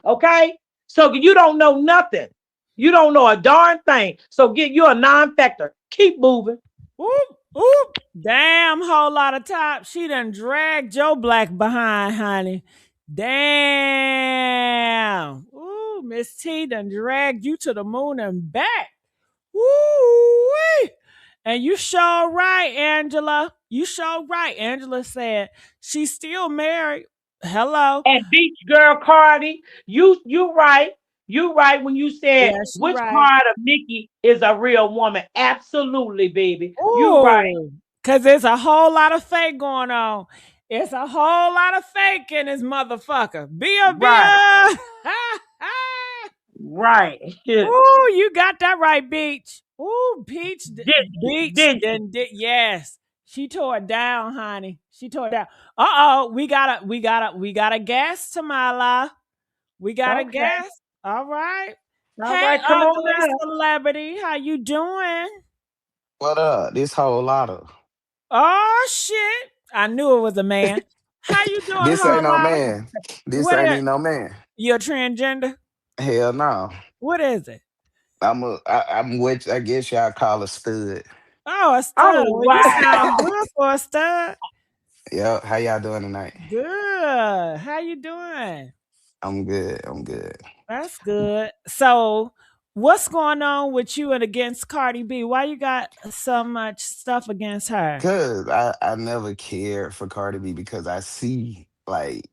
Okay, so you don't know nothing. You don't know a darn thing. So you're a non-factor. Keep moving. Oop, oop. Damn whole lot of top. She done dragged Joe Black behind, honey. Damn. Ooh, Miss T done dragged you to the moon and back. Woo! And you sure right, Angela. You sure right. Angela said she's still married. Hello. And beach girl Cardi, you right. You right when you said Yeah, she which right. part of Nikki is a real woman. Absolutely, baby. You right. Ooh, because there's a whole lot of fake going on. It's a whole lot of fake in this motherfucker. Bia, Right. Bia. Right. Ooh, you got that right, Beach. Ooh, Didn't you? Beach, Didn't you? then yes. She tore it down, honey. She tore it down. Uh-oh, we got a guest, Tamala. We got a Okay. guest. All right. All Hey, right. Come on ugly now. celebrity. How you doing? What up? This whole lot of Oh shit! I knew it was a man. How you doing, this ain't whole no lot? man. This What ain't is even no man. you're transgender? Hell no. What is it? I'm what I guess y'all call a stud. Oh, a Oh stud. Well, you wow. sound good for a stud. Yep. How y'all doing tonight? Good. How you doing? I'm good. I'm good. That's good. So, what's going on with you and against Cardi B? Why you got so much stuff against her? Cause I never cared for Cardi B because I see like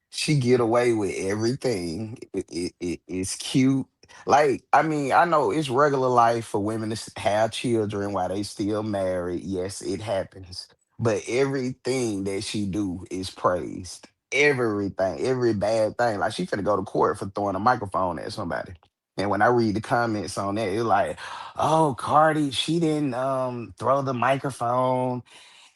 she get away with everything. It's cute. Like, I mean, I know it's regular life for women to have children while they still married. Yes, it happens. But everything that she do is praised. Everything, every bad thing. Like she finna go to court for throwing a microphone at somebody. And when I read the comments on that, it's like, oh, Cardi, she didn't throw the microphone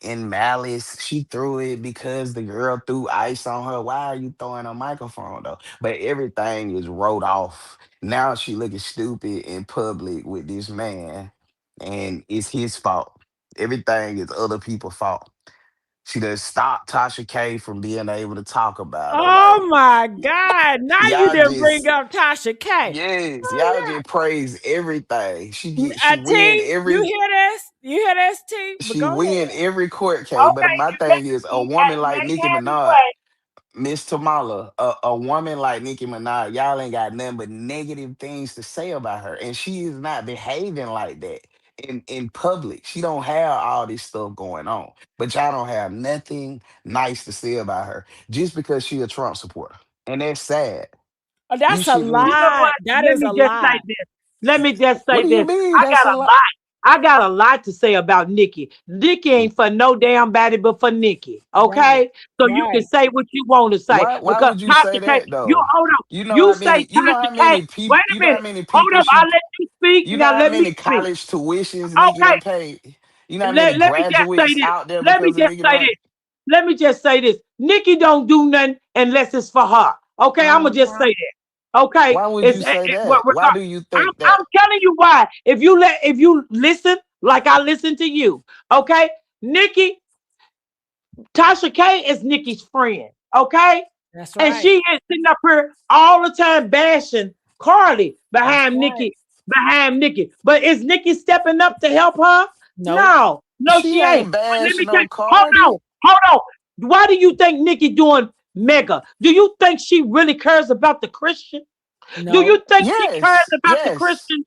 in malice. She threw it because the girl threw ice on her. Why are you throwing a microphone though? But everything is wrote off. Now she looking stupid in public with this man, and it's his fault. Everything is other people's fault. She done stopped Tasha K from being able to talk about her. Oh Like my God. Now you y'all didn't bring just up Tasha K. yes, Oh y'all just praise everything. She yeah. win T, you every hear this? You hear this, T? But she go win ahead. every court case. But Okay, my you let, thing is a you woman like let him Nicki have his Minaj. way. Miss Tamala, a woman like Nicki Minaj, y'all ain't got nothing but negative things to say about her, and she is not behaving like that in public. She don't have all this stuff going on, but y'all don't have nothing nice to say about her just because she a Trump supporter, and that's sad. Oh, You that's a shouldn't. You know lie. what? That Let is me a just say lie. this. Let me just What say do you this. mean? I That's got a a lot. lot. I got a lot to say about Nikki. Nikki ain't for no damn body but for Nikki. Right. Okay? So you can Right. say what you want to say. Why Because would you say Tasha K, that you though? hold on. You know You how say many you know Tasha how K. many people Wait a you know how minute. many Hold people up. I she let you speak. you know Now how let me many speak. college tuitions Nikki Okay. done paid? You know how many Let me just say graduates this. out there Let me because of just Nikki say Minaj? this. Let me just say this. Nikki don't do nothing unless it's for her. Okay, I'm gonna just say Uh-huh. that. Okay, Why would you say what that? Why regard. do you I'm think I'm that? telling you why. If you listen like I listen to you, okay, Nikki, Tasha K is Nikki's friend, okay? That's And right. she is sitting up here all the time bashing Cardi That's right. behind Nikki. But is Nikki stepping up to help her? Nope. No, no, She she ain't. ain't But let me bashing tell no you, hold on, Cardi. hold on. Why do you think Nikki doing mega? Do you think she really cares about the Christian? Do No. you think she cares Yes, about the yes, Christian?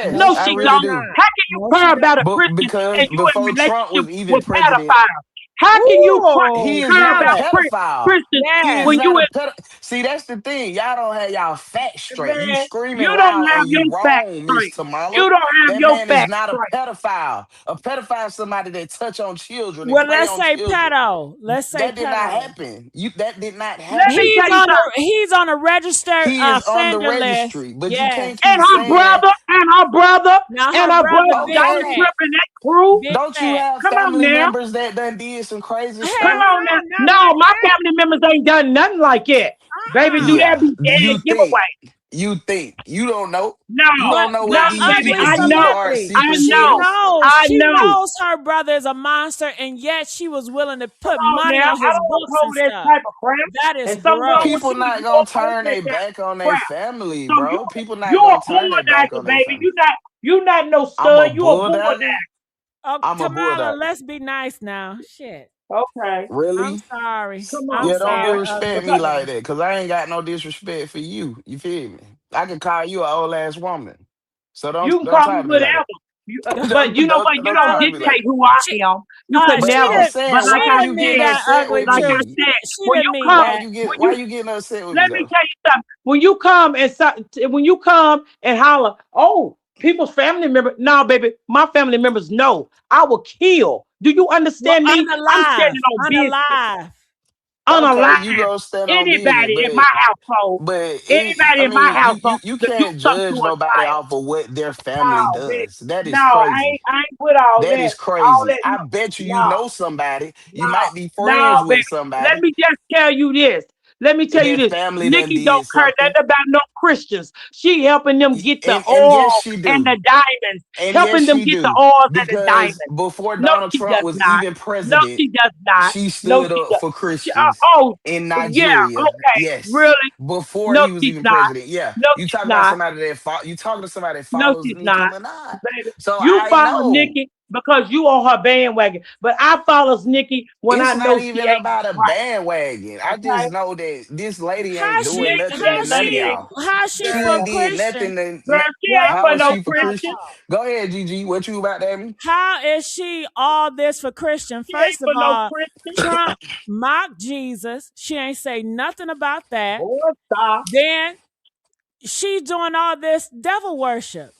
No, yes, No, I she she does really don't. do. not. How can you No, she care about a doesn't. But Christian because and you in before Trump relationship was even with president, pedophiles? How can you Ooh, he is care not a about yes. pedophile. Christians He Yes. is when not you a in pedo. See, that's the thing. Y'all don't have y'all facts straight. You man? screaming You don't loud have and you your facts wrong, Miss straight. Tamala. You don't have That your man is facts not a straight. pedophile. A pedophile is somebody that touch on children and Well, prey let's on say children. pedo. Let's say That did not pedo. happen. That did not Let me happen. tell you something. He's on a registered He is on the offender list. registry, but you Yes. can't And keep her saying, brother, and her brother, Now and her her brother brother big Donald okay, fat. Trump and that crew. Big don't you fat. have Come on family now. members that done did some crazy Come Hell stuff? on now. no, not No, like my that. family members ain't done nothing like that. Baby, do that Yeah, be dead you think, giveaway. you don't know. No, You don't know But what no, these baby, ugly people's I deep, know. dark celebrity. I secrets know. is. I She know. knows her brother is a monster, and yet she was willing to Come put on money now. on I his don't want to books and hold that stuff. type of crap. That is And something wrong with gross. People you. not You gonna won't hold turn that their type back of on their crap. family, So bro. People not you're gonna a turn their back bulldozer, on their baby. family. You're not no I'm a stud. You a bulldogger. bulldozer. Oh, I'm a Kamala, bulldogger. let's be nice now. Shit. Okay. I'm Really? sorry. Come I'm on Yeah, don't now. sorry, disrespect ugly me Because like girl. that, cause I ain't got no disrespect for you. You feel me? I can call you an old ass woman. So you can don't call me talk to me like whatever. that. But you know what? You Don't don't talk to me like dictate that. who I She am. You could But she I'm never. didn't But saying, like she why I you didn't mean getting said, that upset ugly with like I truth. me? said, She when didn't you mean come, that. when Why you you getting upset with me let me though? tell you something. When you come and when you come and holler, oh, people's family member. No, baby, my family members know I will kill. Do you Well, understand me? I'm standing on business, unalive. Okay, unalive. you gonna stand on business, Anybody in my household, I anybody in my mean, household, you to do can't something to judge a nobody child. off of what their family No, bitch. does. That No, is crazy. I ain't with all That that. is All crazy. that, I bet you no, know somebody. You no, might be no, friends baby. with Let somebody me just tell you this. Let me tell you that this. family done Nikki don't did care something. nothing about no Christians. She helping them get the And yes, oil she and do. the diamonds. And yes, Helping them she get the do. oils and the Because diamonds. before No, Donald she Trump does was not. even No, president, she does not. she No, stood she up does. for She, Christians oh, in yeah, Nigeria. okay. Yes. Really? Before No, he was she's even not. president. Yeah. No, You she's talk about not. somebody you talking to somebody that No, follows she's Nicki not. Minaj. Baby, So you I follow know. Nikki because you on her bandwagon. But I follows Nikki when I It's know not she even ain't about a right. bandwagon. I Okay? just know that this lady ain't doing nothing to This none of lady ain't y'all. How she She for ain't girl. did Christian? nothing to Girl, she ain't Hold how for is no she up, for hold Christian. Christian? up. Go ahead, Gigi. What you about that me? How is she all this for Christian? She ain't First of for no all, Christian. Trump mocked Jesus. She ain't say nothing about that. Boy, stop. Then she doing all this devil worship.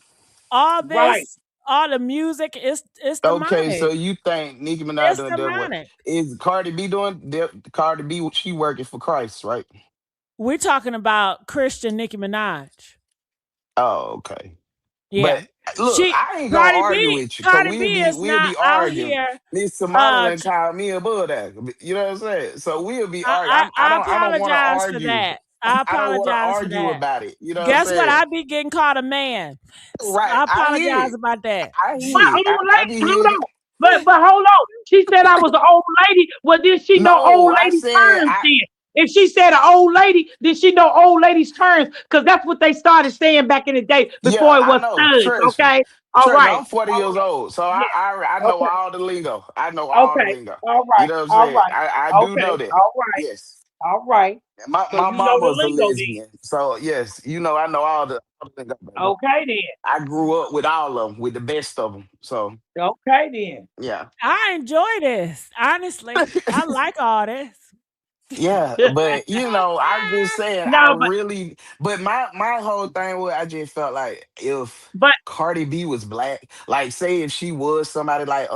All Right. this, all the music is Okay, so demonic. you think Nicki Minaj It's doing that? What demonic. is Cardi B doing? Cardi B, she working for Christ, right? We're talking about Christian Nicki Minaj. Oh, okay. But Yeah. look, She I ain't gonna argue with you because Cardi B is we'll not be out arguing. here Miss Tamala uh done called me a bulldog. You know what I'm saying? So we'll be arguing. I I don't want to apologize for argue. that. I I don't want to apologize for argue that. about it. You know what I'm Guess what? saying? I be getting called a man. Right. I I hear apologize it. about that. I But hear it. hold I be on, hold hearing it. on. But hold on. She said I was an old lady. Well, did she know old No, I lady said terms I. then? If she said an old lady, did she know old ladies terms? Because that's what they started saying back in the day Yeah, before it I was know. thugs. Trust me. Okay. All Trust me. right. I'm 40 All years right. old, so Yeah. I know Okay. all the lingo. I know all the Okay. lingo. All You right. know what I'm All saying? right. I do know Okay. that. All right. Yes. All right. So My you know mama the was a lingo then. lesbian, so yes, I know all the lingo, baby. Okay then. I grew up with all of them, with the best of them. So Okay then. yeah. I enjoy this. Honestly, I like all this. Yeah, but I'm just saying, I No, really, but my whole thing was, I just felt like if but Cardi B was black, like say if she was somebody like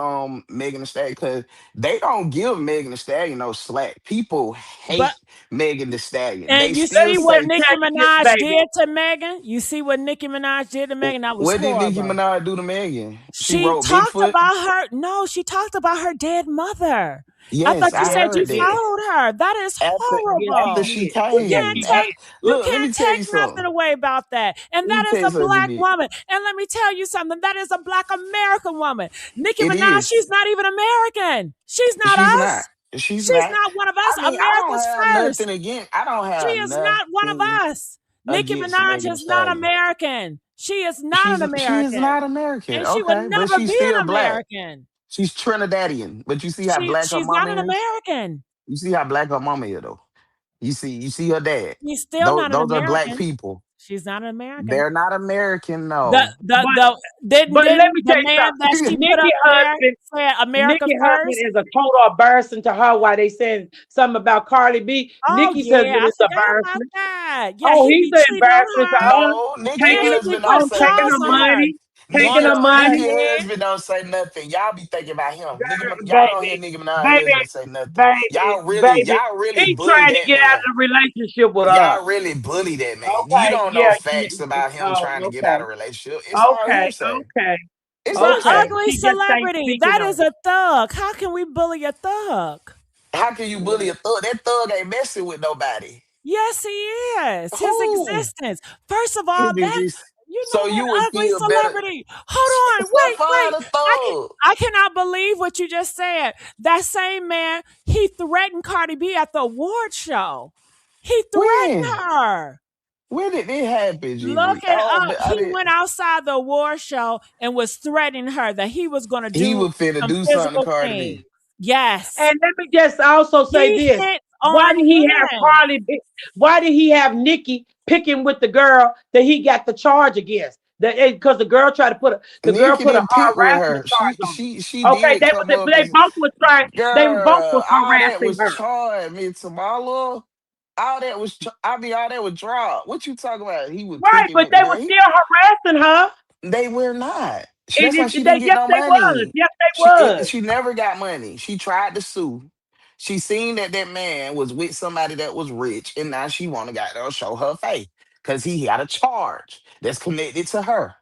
Megan Thee Stallion, because they don't give Megan Thee Stallion no slack. People But hate Megan Thee Stallion. They and you let still see me what just say, Nicki tell you this, Minaj baby. did to Megan? You see what Nicki Minaj did to Megan? That was what did Nicki horrible. Minaj do to Megan? She She wrote talked Bigfoot. about her no, she talked about her dead mother. I Yes, thought you I Yes, said she you heard that. did. followed her. That is After Yes, she after horrible. she did. You Yes, can't came, she did. take you look, let me can't tell take you nothing something. away about that. And Let me that tell is you a something, black G. woman. And let me tell you something. That is a black American woman. Nicki It Minaj, is. she's not even American. She's not She's not. us. She's She's not. not one of I us. mean, I don't America's have first. nothing against. I don't She have is not one of nothing us. Nicki against Minaj Megan Thee is not Stallion. American. She is not an She is American. not American, And she would okay, but never she's be still an black. American. She's Trinidadian, but you see how black her She's not mama an is. American. You see how black her mama is, though. You see her dad. She's still Those not an those are black American. people. She's not an American. They're not American, The no. the But the let me didn't the tell you man something. that she put Nikki up there husband, said America Nikki husband first? is a total embarrassment to her. Why they saying something about Cardi B? Oh Nikki's yeah, husband I is forgot about embarrassment. that. Yeah, Oh, he he's be an cheating on embarrassment to her her. No, Nikki and Taking he be husband don't putting say taking charges her on nothing. her. money, taking her Yes, money. Nikki he husband don't say nothing. Y'all be thinking about him. Y'all don't hear Baby, Nicki Minaj baby, husband say nothing. baby, baby. Y'all really He's bully trying to that get out man. of the relationship with her. Y'all really bully that man. You Okay, don't know yeah, facts about him oh, trying to get out okay, of a relationship. It's all hearsay. okay, It's The okay. hearsay. ugly He just ain't celebrity. speaking That on is it. a thug. How can we bully a thug? How can you bully a thug? That thug ain't messing with nobody. Yes, he is. His Who? existence. First of all, His that exist. you So know you what would ugly feel better. celebrity. Hold on, Step wait, for wait. the thug. I cannot believe what you just said. That same man, he threatened Cardi B at the award show. He When? threatened her. When did it happen, Gigi? Look it up. I He did. went outside the award show and was threatening her that he was going to He do was finna some do something to physical Cardi things. B. Yes. And let me just also say He this: hits Why on did he have women. Why did he have Nikki picking with the girl that he got the charge against? Because the girl tried to the girl Nikki put a didn't pick with harassment her. charge on She her. Okay, did come up they and both was trying. They both was girl, all that harassing was her. charged, me Tamala. All that was I mean, all that was dropped. What you talking about? He was Right, picking but with the they girl. were still harassing her. They were not. That's why she They didn't get yes no they was. money. Yes they was. She never got money. She tried to sue. She seen that that man was with somebody that was rich, and now she want to got to show her face because he got a charge that's connected to her.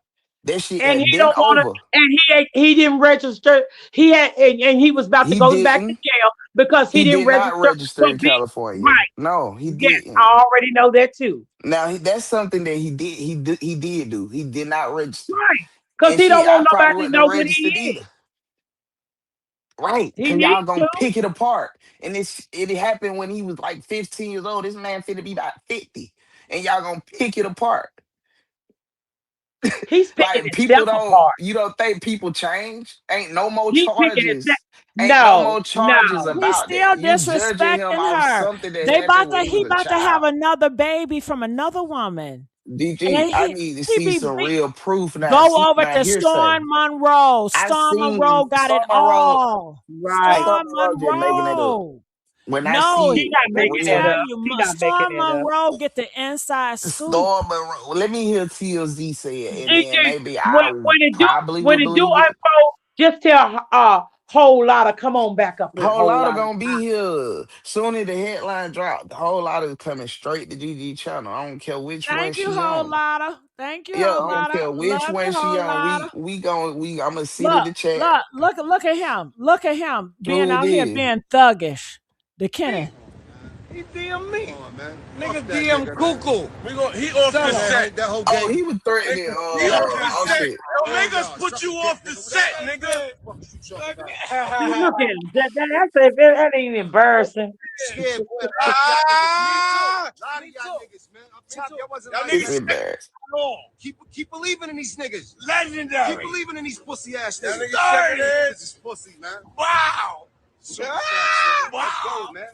That shit And had he been don't want to. over. And he didn't register. He had and he was about to He go back to didn't. jail because he He didn't did not register register for in being California. right. No, he Yes, didn't. I already know that too. Now that's something that he did do. He did not register. Right. Because And he shit, don't I want probably nobody to wouldn't have know what he registered is. either. Right. He Cause y'all needs gonna to. pick it apart. And it happened when he was like 15 years old. This man finna be about 50. And y'all gonna pick it apart. He's picking Like himself apart. you don't think people change? Ain't no more He's picking himself. charges. Ain't no No, more no. charges He's about still that. You judging him disrespecting off her. something that happened when he He was a about to have child. another baby from another woman. And DG, I need to he see be some real proof now. go See over now to hearsay. Storm Monroe. I Storm seen Monroe got it Storm Road. all. Right. Storm Storm Road just making it up. Monroe. When I No, She see not let me making that real tell up. you, She not making Storm that up. Monroe get the inside scoop. Storm Road, let me hear TLZ say it, and then DJ, maybe I probably when would it do believe it. unfold, just tell a whole lot of come on back up here, Whole whole lot of lot of gonna be here. Soon as the headline drop, the whole lot is coming straight to GG channel. I don't care which one Thank you, she whole on. lotta. Thank you, Yeah, whole I don't lotta. care which Love one you, she whole on. lotta. I'm gonna sit in Look, the chat. look at him. Look at him being Who it out here is? being thuggish. The Kenneth. He DM me. Come on, man. Nigga DM Cuckoo. He off the set. That whole Oh, game. he was threatening. He off the Oh set. shit. Don't make us put you off the set, nigga. Look at him. That ain't embarrassing. Scared, boy. Ah! A lot of y'all niggas, man. I'm top. Y'all wasn't like It's that. embarrassing. Keep believing in these niggas. Legendary. Keep believing in these pussy ass niggas. Niggas is pussy, man. Wow. Wow. Go, man.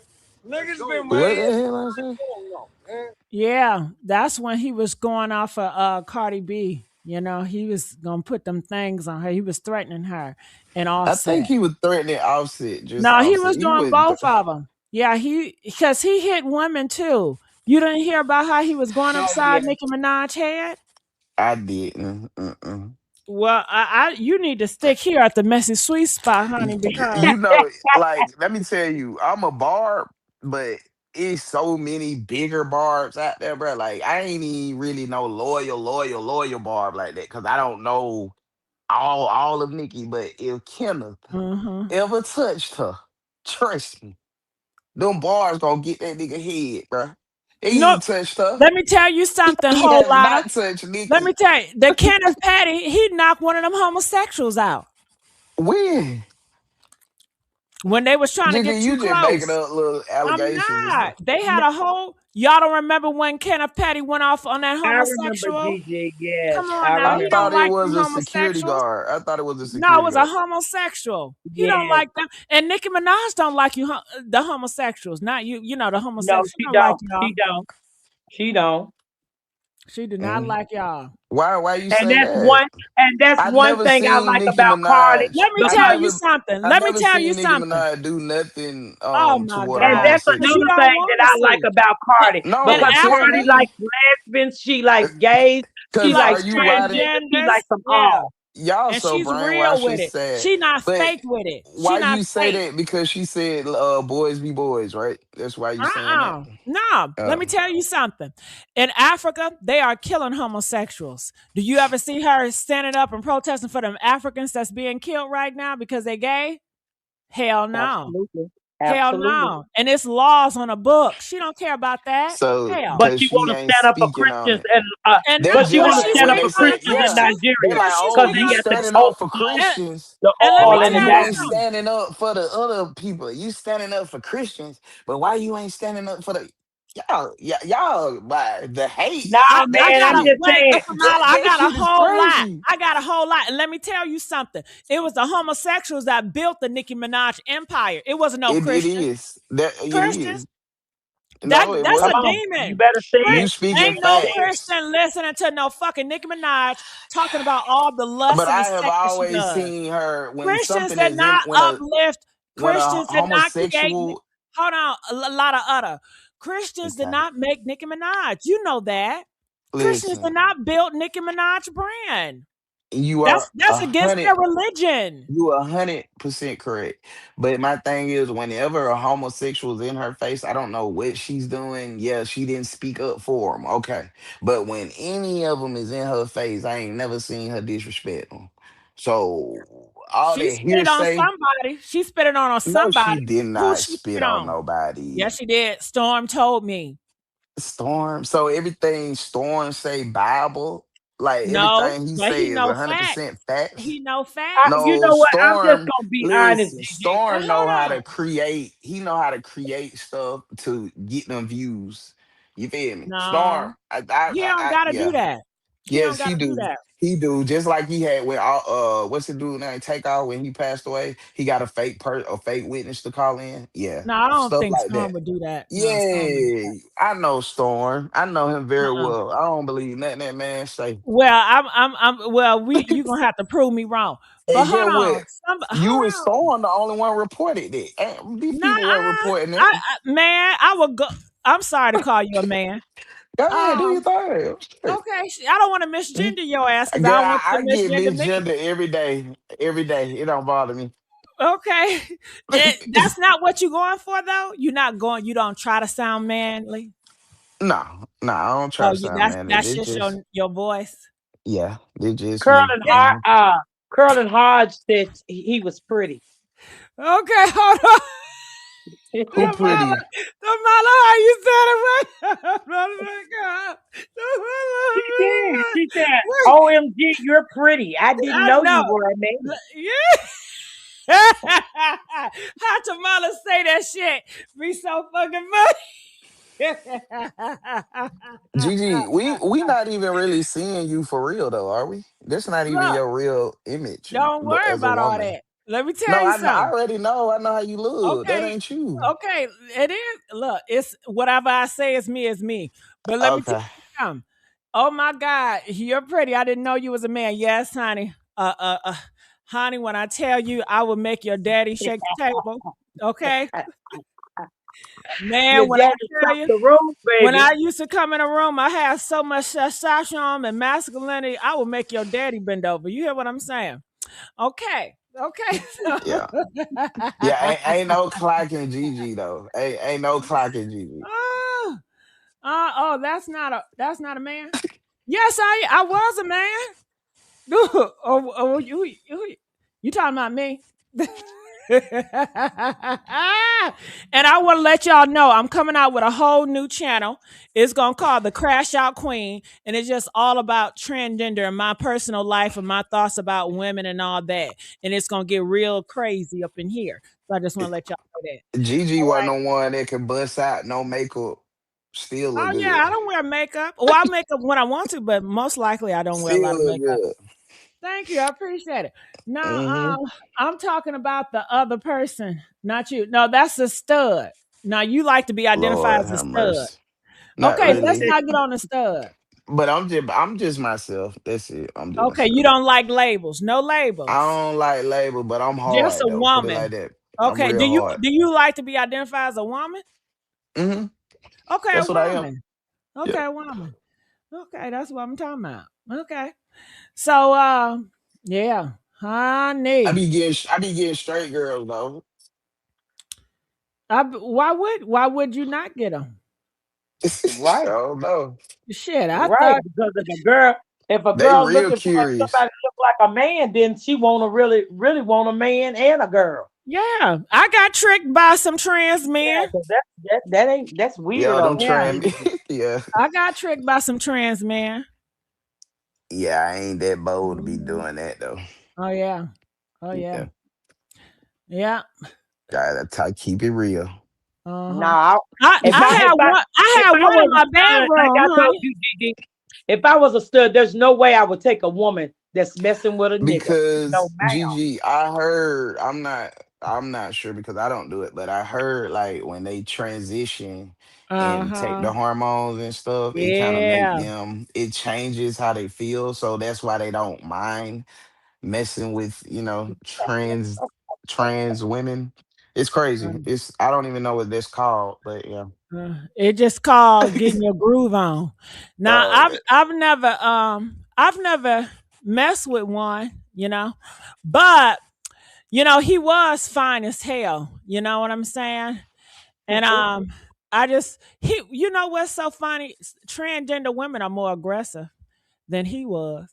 Niggas been What waiting. the hell I say? Yeah, that's when he was going off of Cardi B. You know, he was gonna put them things on her. He was threatening her and I Offset. think he was threatening Offset, just No, he Offset. was He doing wouldn't. both of them. Yeah, because he hit women too. You didn't hear about how he was going Oh yeah. upside Nicki Minaj head? I didn't. Mm-mm. Well, you need to stick here at the messy sweet spot, honey, because You know, like, let me tell you, I'm a barb, but it's so many bigger barbs out there, bro. Like, I ain't even really no loyal barb like that, because I don't know all of Nikki. But if Kenneth hmm ever touched her, trust me, them bars gonna get that nigga head, bro. He no, ain't touched her. let me tell you something, He whole has lotta. not touched Let me Nikki. tell you, the Kenneth Patty, he knocked one of them homosexuals out When? when they was trying to Jigga, get too you just making close. up little I'm allegations and not. stuff. They had a whole. Y'all don't remember when Kenneth Petty went off on that I remember homosexual? DJ. Yes, Come on I now, I he remember. don't thought it like was them a security homosexuals. guard. I thought it was a No, it security was a guard. homosexual. He don't Yes. like them. And Nicki Minaj don't like you, the homosexuals. Not you. You know the No, homosexuals. She she don't like don't. y'all. She don't. She don't. She did not Mm. like y'all. Why you And say that's that? one. And that's I one never thing I seen like Nicki about Cardi Minaj. Let me I tell because, you never something. I Let me never tell you seen Nicki something. Minaj do nothing Oh my toward a and God. that's Because you homosexual. another don't thing want that to I like see. about Cardi In No, because tell Cardi Africa, likes me. lesbians, she likes gays, she she Cause likes are likes you riding? transgenders, she transgenders. likes them Yeah. all. Y'all And so she's real brainwashed. with It's it. sad. She not But fake with it. She why not you say fake. that? Because she said boys be boys, right? That's why you saying that? No. Let me Oh. tell you something. In Africa, they are killing homosexuals. Do you ever see her standing up and protesting for them Africans that's being killed right now because they gay? Hell no. Absolutely. Hell Absolutely. no. And it's laws on a book. She don't care about that. So, Hell. But cause she she want to ain't stand up for speaking on Christians it. and And That's but no, she just but want to like she's stand when up they for speaking on the said, Christians in yeah, Christians. they Nigeria like, And she's oh, because speaking he you on got the standing up for Tokyo, Christians, the and let but oil me why in his tell you you ain't outfit. something. standing up for the other people? You standing up for Christians, but why you ain't standing up for the y'all, by the hate? Nah, I man, got I'm a That just wait, saying. Kamala, I that got a shit is whole lot. crazy. I got a whole lot. And let me tell you something. It was the homosexuals that built the Nicki Minaj empire. It wasn't no It Christians. is that it Christians. is. No, it That's Come a wasn't. on, you demon. better say You it. speaking Ain't no Say it. facts. Christian listening to no fucking Nicki Minaj talking about all the But lust and the I have sex that she always does. seen her when Christians something did is in not uplift. when a Christians did not create. homosexual. Hold on, a lot of other Christians did Okay, not make Nicki Minaj. You know that. Christians did listen, not build Nicki Minaj brand. you are That's against their religion. 100% correct. But my thing is, whenever a homosexual is in her face, I don't know what she's doing. Yeah, she didn't speak up for him. Okay, but when any of them is in her face, I ain't never seen her disrespect them. So all She that spit it on hearsay. somebody. She spit it on No, somebody. she did Who not she spit spit on on? nobody. Yes, she did. Storm told me. Storm. So everything Storm say Bible, like No, everything he but say he is know 100% facts. facts. He know facts. You No, know what? I'm just Storm. gonna be honest, Listen, DJ. And Storm know how hold to on. create. He know how to create stuff to get them views. You feel me? Storm. No, he don't gotta do Yeah. that. He don't Yes, he gotta do do. that. He do. Just like he had when what's the dude name? Take off when he passed away. He got a fake witness to call in. Yeah, No, I don't stuff think like Storm that. would do that. No, Storm would do Yeah, I know Storm. I know him that. very Uh-uh. well. I don't believe nothing that man say. Well, well, you gonna have to prove me wrong. But And hold get on, what? You and hold on. Storm the only one reported it. These Nah, people were reporting it. man, I would go. I'm sorry to call you a man. Go ahead, do your Um, thing. Straight. okay, I don't want to misgender your ass because I Girl, don't want you I to get misgender me. misgender every day. Every day. It don't bother me. Okay, that's not what you're going for though. You're not going. You don't try to sound manly. No, I don't try Oh, to you sound that's man. that's They just just your voice. yeah, they just Curlin me. It, Hart, Curlin Hodge said he was pretty. okay, hold on. Who Tamala, pretty? Tamala, how you said it right? Oh my God. Tamala, She said, wait, "OMG, you're pretty. I didn't I know you know. were a man." Yeah. How Tamala say that shit be so fucking funny. Gigi, we not even really seeing you for real though, are we? That's not even Look, your real image don't worry as a about all woman. that. Let me tell No, you I something. already know. I know how you look. That Okay, ain't you. okay, it is. Look, it's whatever I say is me, is me. But let me tell Okay. you something. Oh my God, you're pretty. I didn't know you was a man. Yes, honey. Honey, when I tell you, I will make your daddy shake the table. Okay, man. Your When I daddy tell top you, the room, when baby. I used to come in a room, I had so much testosterone and masculinity. I would make your daddy bend over. You hear what I'm saying? Okay. Okay. Yeah. Yeah, ain't no clocking Gigi though. Ain't no clocking Gigi. oh, oh, that's not a man. Yes, I was a man. You talking about me? And I want to let y'all know I'm coming out with a whole new channel. It's gonna call the Crash Out Queen, and it's just all about transgender and my personal life and my thoughts about women and all that. And it's gonna get real crazy up in here. So I just want to let y'all know that. Gigi All wasn't right. the one that can bust out no makeup, still Oh look yeah, good. I don't wear makeup. Well, I make up when I want to, but most likely I don't wear a lot Still of look makeup. good. Thank you. I appreciate it. Now, Hmm. I'm talking about the other person, not you. No, that's a stud. Now, you like to be identified Lord as a have stud. mercy. Not Okay, let's really. not get on the stud. But I'm just myself. That's it. I'm just Okay, you myself. don't like labels. No I labels. don't like label, but I'm Just hard a though. Put it like woman. that. I'm Okay, do real you hard. do you like to be identified as a woman? Hmm. Okay, a That's what I am. woman. Yeah. Okay, a woman. Okay, that's what I'm talking about. Okay. So, yeah, honey. I be getting straight girls though. Why would you not get them? I Right, don't know. Shit, I right. thought. Because if a They girl real looking for curious somebody to look like a man, then she want to really want a man and a girl. Yeah, I got tricked by some trans Yeah, men. because that ain't that's Yeah, them weirdo. Yeah, tram. Yeah. I got tricked by some trans men. Yeah, I ain't that bold to be Mhm. doing that though. Oh yeah, oh yeah, Yeah. yeah. Gotta keep it real. Uh huh. Now, I if I I if had I one. I if had I one in was a my stud, like bedroom, I told honey. you, Gigi, if I was a stud, there's no way I would take a woman that's messing with a nigga. No, Because ma'am. Gigi, I heard I'm not sure because I don't do it, but I heard like when they transition Uh and take huh. the hormones and stuff, it kind of make Yeah. them it changes how they feel. So that's why they don't mind messing with, trans women. It's crazy. It's I don't even know what that's called, but yeah. It just called getting your groove on. Now Okay. I've never messed with one, but he was fine as hell. You know what I'm saying? And I just he you know what's so funny? Transgender women are more aggressive than he was.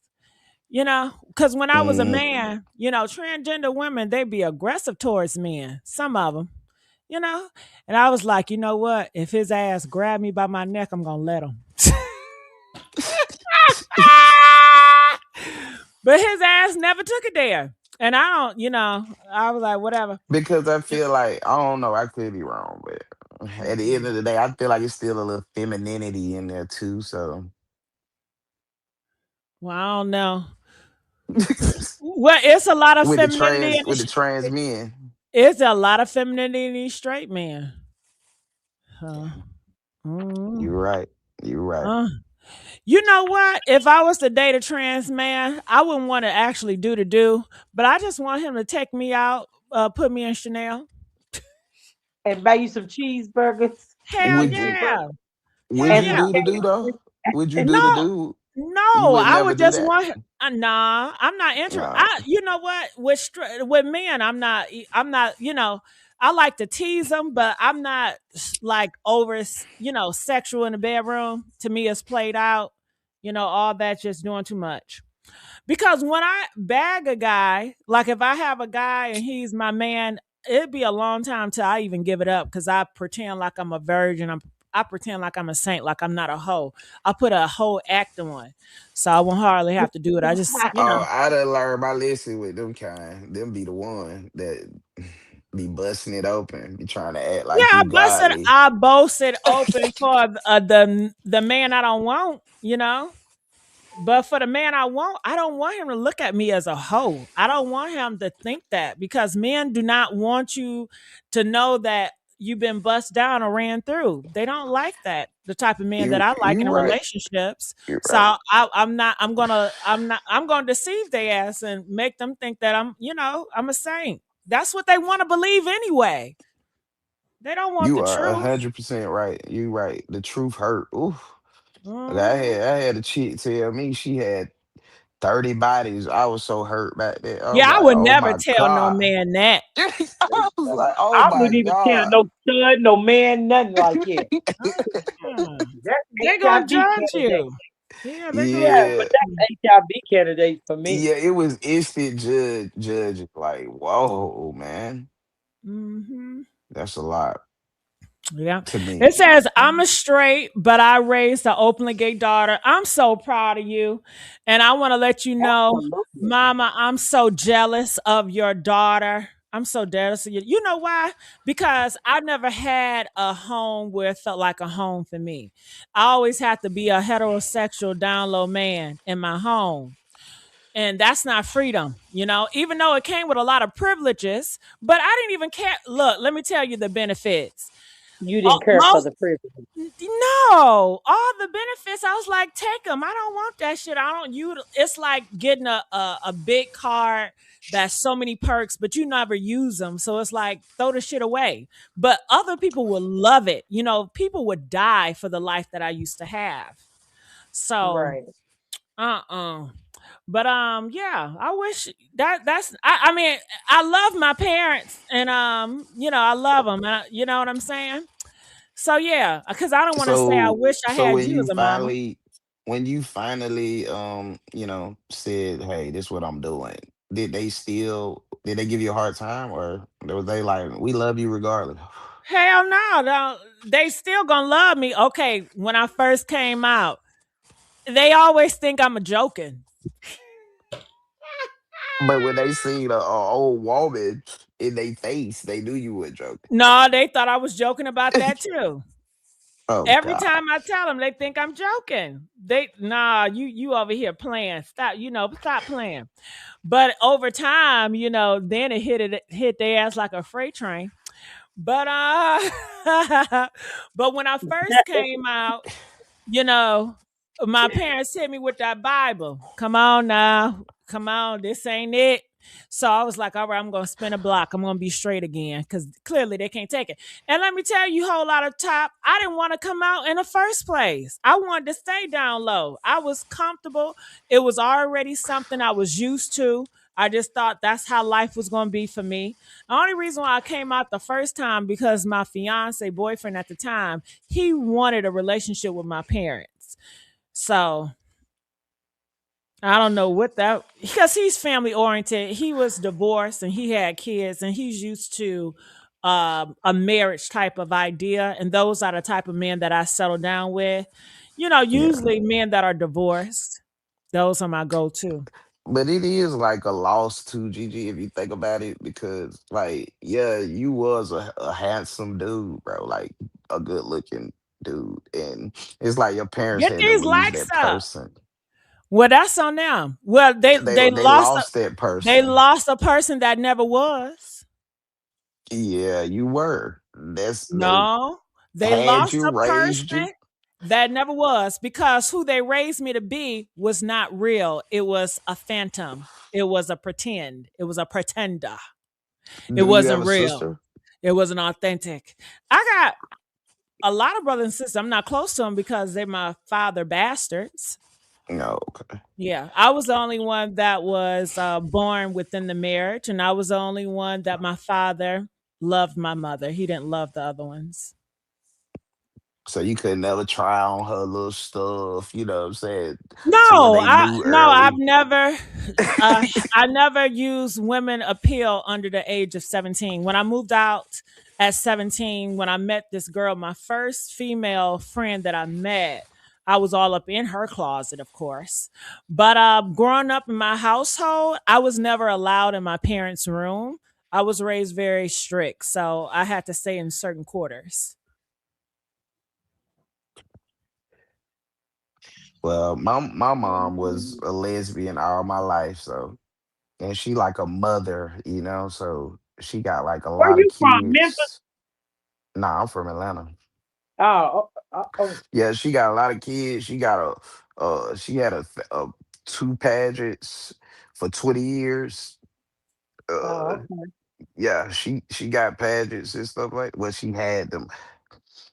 Because when I was a Mm. man, transgender women, they be aggressive towards men. Some of them, you know. And I was like, you know what? If his ass grab me by my neck, I'm gonna let him. But his ass never took it there. And I don't, I was like, whatever. Because I feel like I don't know, I could be wrong, but at the end Mm-mm. of the day, I feel like it's still a little femininity in there too. So Well, I don't know. Well, it's a lot of with the femininity trans with the trans men, it's a lot of femininity in these straight men. Huh. Mm. you're right. You're right. Uh, you know what? If I was to date a trans man, I wouldn't want to actually do the do, but I just want him to take me out, put me in Chanel. And buy you some cheeseburgers and Hell Would chicken you yeah. burgers Hell would you yeah. do the do though? Would you do the No, do? You no, would I never would do just that. want him. Nah, I'm not interested. No. You know what? With men, I'm not. I like to tease them, but I'm not like over, sexual in the bedroom. To me, it's played out. All that's just doing too much. Because when I bag a guy, like if I have a guy and he's my man, it'd be a long time till I even give it up because I pretend like I'm a virgin. I pretend like I'm a saint, like I'm not a hoe. I put a whole act on, so I won't hardly have to do it. I just, Oh, I done learned my lesson with them kind. Them be the one that be busting it open, be trying to act yeah, like you godly. I boasted open for the man I don't want, you know. But for the man I want, I don't want him to look at me as a hoe. I don't want him to think that because men do not want you to know that you've been bust down or ran through. They don't like that. The type of man that I like You in right. relationships. You're So right. I'm not. I'm gonna deceive their ass and make them think that I'm a saint. That's what they want to believe anyway. They don't want You the are a truth. hundred percent right. You right. The truth hurt. Oof. Like Mhm. I had a chick tell me she had 30 bodies. I was so hurt back then. I was Yeah, I like, would oh never my tell no God. man that. I was like, oh I my wouldn't even tell God. no stud, no man, nothing like that. Mm. That's They gonna HIV judge candidate. you. Yeah, they gonna. Yeah, Yeah. but that's HIV candidate for me. Yeah, it was instant judge. Like, whoa, man. Hmm. That's a lot Yeah. to me. It says, I'm a straight, but I raised an openly gay daughter. I'm so proud of you. And I want to let you know, Absolutely. Mama, I'm so jealous of your daughter. I'm so jealous of you. You know why? Because I never had a home where it felt like a home for me. I always had to be a heterosexual down low man in my home. And that's not freedom, even though it came with a lot of privileges, but I didn't even care. Look, let me tell you the benefits. You didn't care for Most the privilege. no, all the benefits. I was like, take them. I don't want that shit. I don't. You. It's like getting a big card that's so many perks, but you never use them. So it's like throw the shit away. But other people would love it. People would die for the life that I used to have. So, Right. uh. But yeah, I wish that's. I mean, I love my parents, and I love them. You know what I'm saying? So yeah, because I don't want to say I So wish I so had you as a mama. when you finally said, "Hey, this is what I'm doing." Did they give you a hard time, or was they like, "We love you regardless"? Hell no, they still gonna love me. Okay, when I first came out, they always think I'm a joking. But when they seen a old woman in their face, they knew you were joking. No, they thought I was joking about that too. Oh Every God. time I tell them, they think I'm joking. You over here playing. Stop, stop playing. But over time, then it hit their ass like a freight train. But but when I first came out, you know, my parents hit me with that Bible. Come on now. Come on. This ain't it. So I was like, all right, I'm going to spin a block. I'm going to be straight again because clearly they can't take it. And let me tell you, whole lot of top, I didn't want to come out in the first place. I wanted to stay down low. I was comfortable. It was already something I was used to. I just thought that's how life was going to be for me. The only reason why I came out the first time because my fiance boyfriend at the time, he wanted a relationship with my parents. So I don't know what that because he's family oriented. He was divorced and he had kids and he's used to a marriage type of idea. And those are the type of men that I settle down with. Yeah. Usually men that are divorced, those are my go to. But it is like a loss to Gigi if you think about it, because like, yeah, you was a handsome dude, bro, like a good looking dude. And it's like your parents Get had to these lose likes that up. person. Well, that's on them. Well, they they They lost a, lost that they person. lost a person that never was. Yeah, you were. They No, they had lost you, a raised you. person that never was because who they raised me to be was not real. It was a phantom. It was a pretend. It was a pretender. It Do you have wasn't a real. sister? It wasn't authentic. I got a lot of brothers and sisters. I'm not close to them because they're my father bastards. No, okay. Yeah, I was the only one that was born within the marriage, and I was the only one that my father loved my mother. He didn't love the other ones. So you could never try on her little stuff, you know what I'm saying? So when No, they knew I've early, never I never used women appeal under the age of 17. When I moved out at 17 when I met this girl, my first female friend that I met. I was all up in her closet, of course. But growing up in my household, I was never allowed in my parents' room. I was raised very strict, so I had to stay in certain quarters. Well, my mom was Mhm. a lesbian all my life, so and she like a mother, so she got like a Where lot of you from? Memphis? kids. Nah, I'm from Atlanta. Oh, oh. Yeah, she got a lot of kids. She had two pageants for 20 years. Uh, Oh, okay. yeah, she got pageants and stuff like. Well, she had them.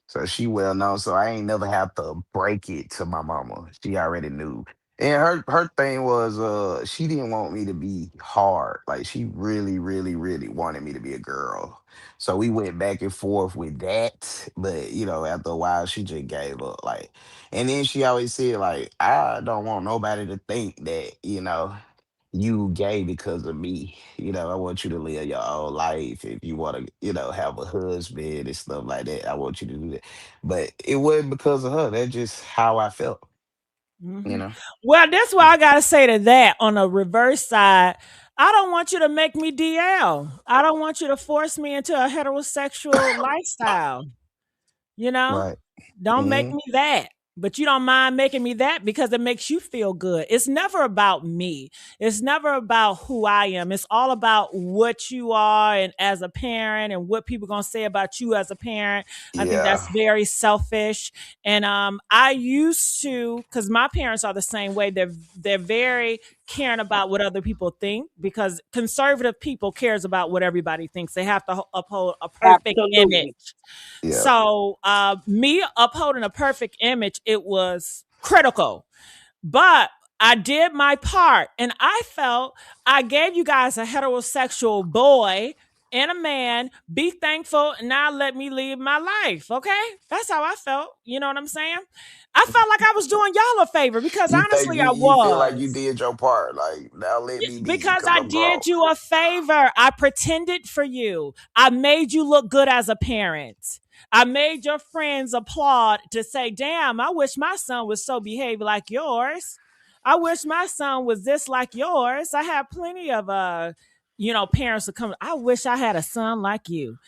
So she well known. So I ain't never have to break it to my mama. She already knew. And her thing was she didn't want me to be hard. Like she really, really, really wanted me to be a girl. So we went back and forth with that. But after a while she just gave up. Like and then she always said, like, I don't want nobody to think that, you gay because of me. I want you to live your own life. If you want to, have a husband and stuff like that, I want you to do that. But it wasn't because of her. That's just how I felt, you Hmm. know? Well, that's what I gotta say to that. On the reverse side, I don't want you to make me DL. I don't want you to force me into a heterosexual lifestyle. You know, Right. don't make Hmm. me that. But you don't mind making me that because it makes you feel good. It's never about me. It's never about who I am. It's all about what you are and as a parent and what people going to say about you as a parent. I think that's Yeah. very selfish. And I used to, cuz my parents are the same way. They're very caring about what other people think because conservative people cares about what everybody thinks. They have to uphold a perfect Absolutely. image. Yeah. So, me upholding a perfect image, it was critical. But I did my part, and I felt I gave you guys a heterosexual boy and a man. Be thankful, and now let me live my life. Okay, that's how I felt. You know what I'm saying? I felt like I was doing y'all a favor because You think honestly, you I you feel like you was. did your part. Like, now let me be Because because I I'm grown. did you a favor. I pretended for you. I made you look good as a parent. I made your friends applaud to say, damn, I wish my son was so behaved like yours. I wish my son was this like yours. I have plenty of parents to come. I wish I had a son like you,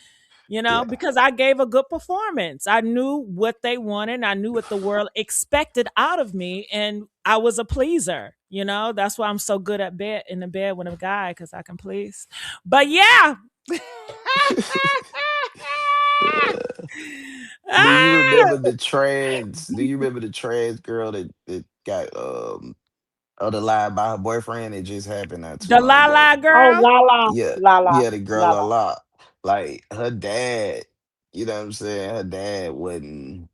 Yeah. because I gave a good performance. I knew what they wanted. I knew what the world expected out of me, and I was a pleaser. That's why I'm so good at bed in the bed with a guy because I can please. But yeah. Do you Ah, remember the trans? Do you remember the trans girl that got underlined by her boyfriend? It just happened not too the long la ago. la Oh, girl. la la, Yeah, la la, yeah, the la girl a la. lot. Like her dad, you know what I'm saying? Her dad wouldn't.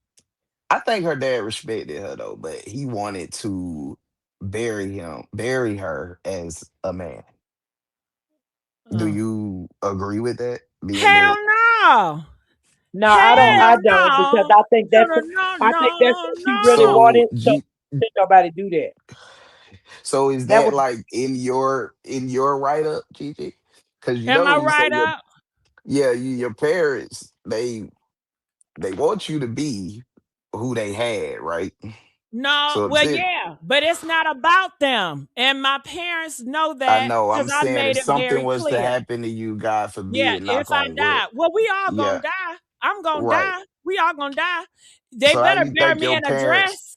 I think her dad respected her though, but he wanted to bury her as a man. Do Uh, you agree with that? Being hell that no. No, I don't. you, I Hell don't because no. No, no, no, I think that's no, what she really no. so wanted. So you, didn't nobody do that. so is That that was like in your write up, Gigi? Because Am I you say right up? your parents they want you to be who they had, right? No, So well, then yeah, but it's not about them. And my parents know I that know because I'm I saying made if it something very was to clear. happen to you, God Yeah, forbid, if knock I on wood. die, well, we all gonna Yeah, die. I'm gonna right. die. We all gonna die. They So how better you bury think me your in a parents dress.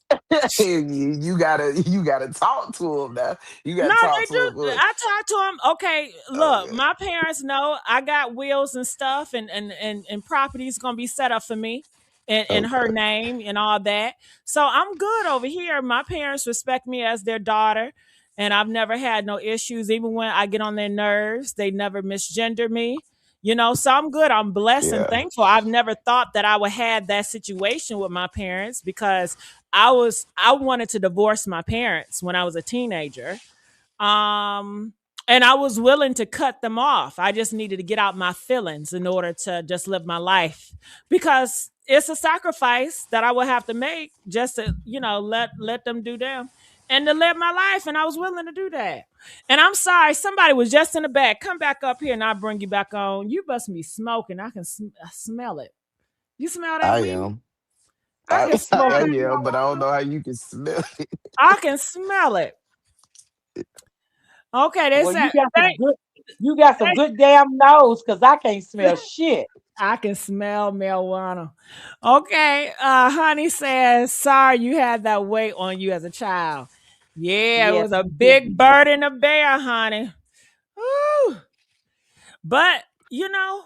you gotta talk to them now. You No, gotta talk they to do. them. I talk to them. Okay, look, Okay. my parents know I got wills and stuff, and property's gonna be set up for me, in her Okay. name and all that. So I'm good over here. My parents respect me as their daughter, and I've never had no issues. Even when I get on their nerves, they never misgender me. So I'm good. I'm blessed and Yeah. thankful. I've never thought that I would have that situation with my parents because I wanted to divorce my parents when I was a teenager, um and I was willing to cut them off. I just needed to get out my feelings in order to just live my life because it's a sacrifice that I would have to make just to let them do them. and to live my life, and I was willing to do that. And I'm sorry, somebody was just in the back. Come back up here, and I'll bring you back on. You must be smoking. I can smell it. You smell that I weed? am. I can smell I it. am, but I don't know how you can smell it. I can smell it. Okay, they Well, said they, you got some they good damn nose, cause I can't smell shit. I can smell marijuana. Okay, honey says, sorry you had that weight on you as a child. Yeah, it Yes, was a we did. big bird in a bear, honey. Woo. But you know,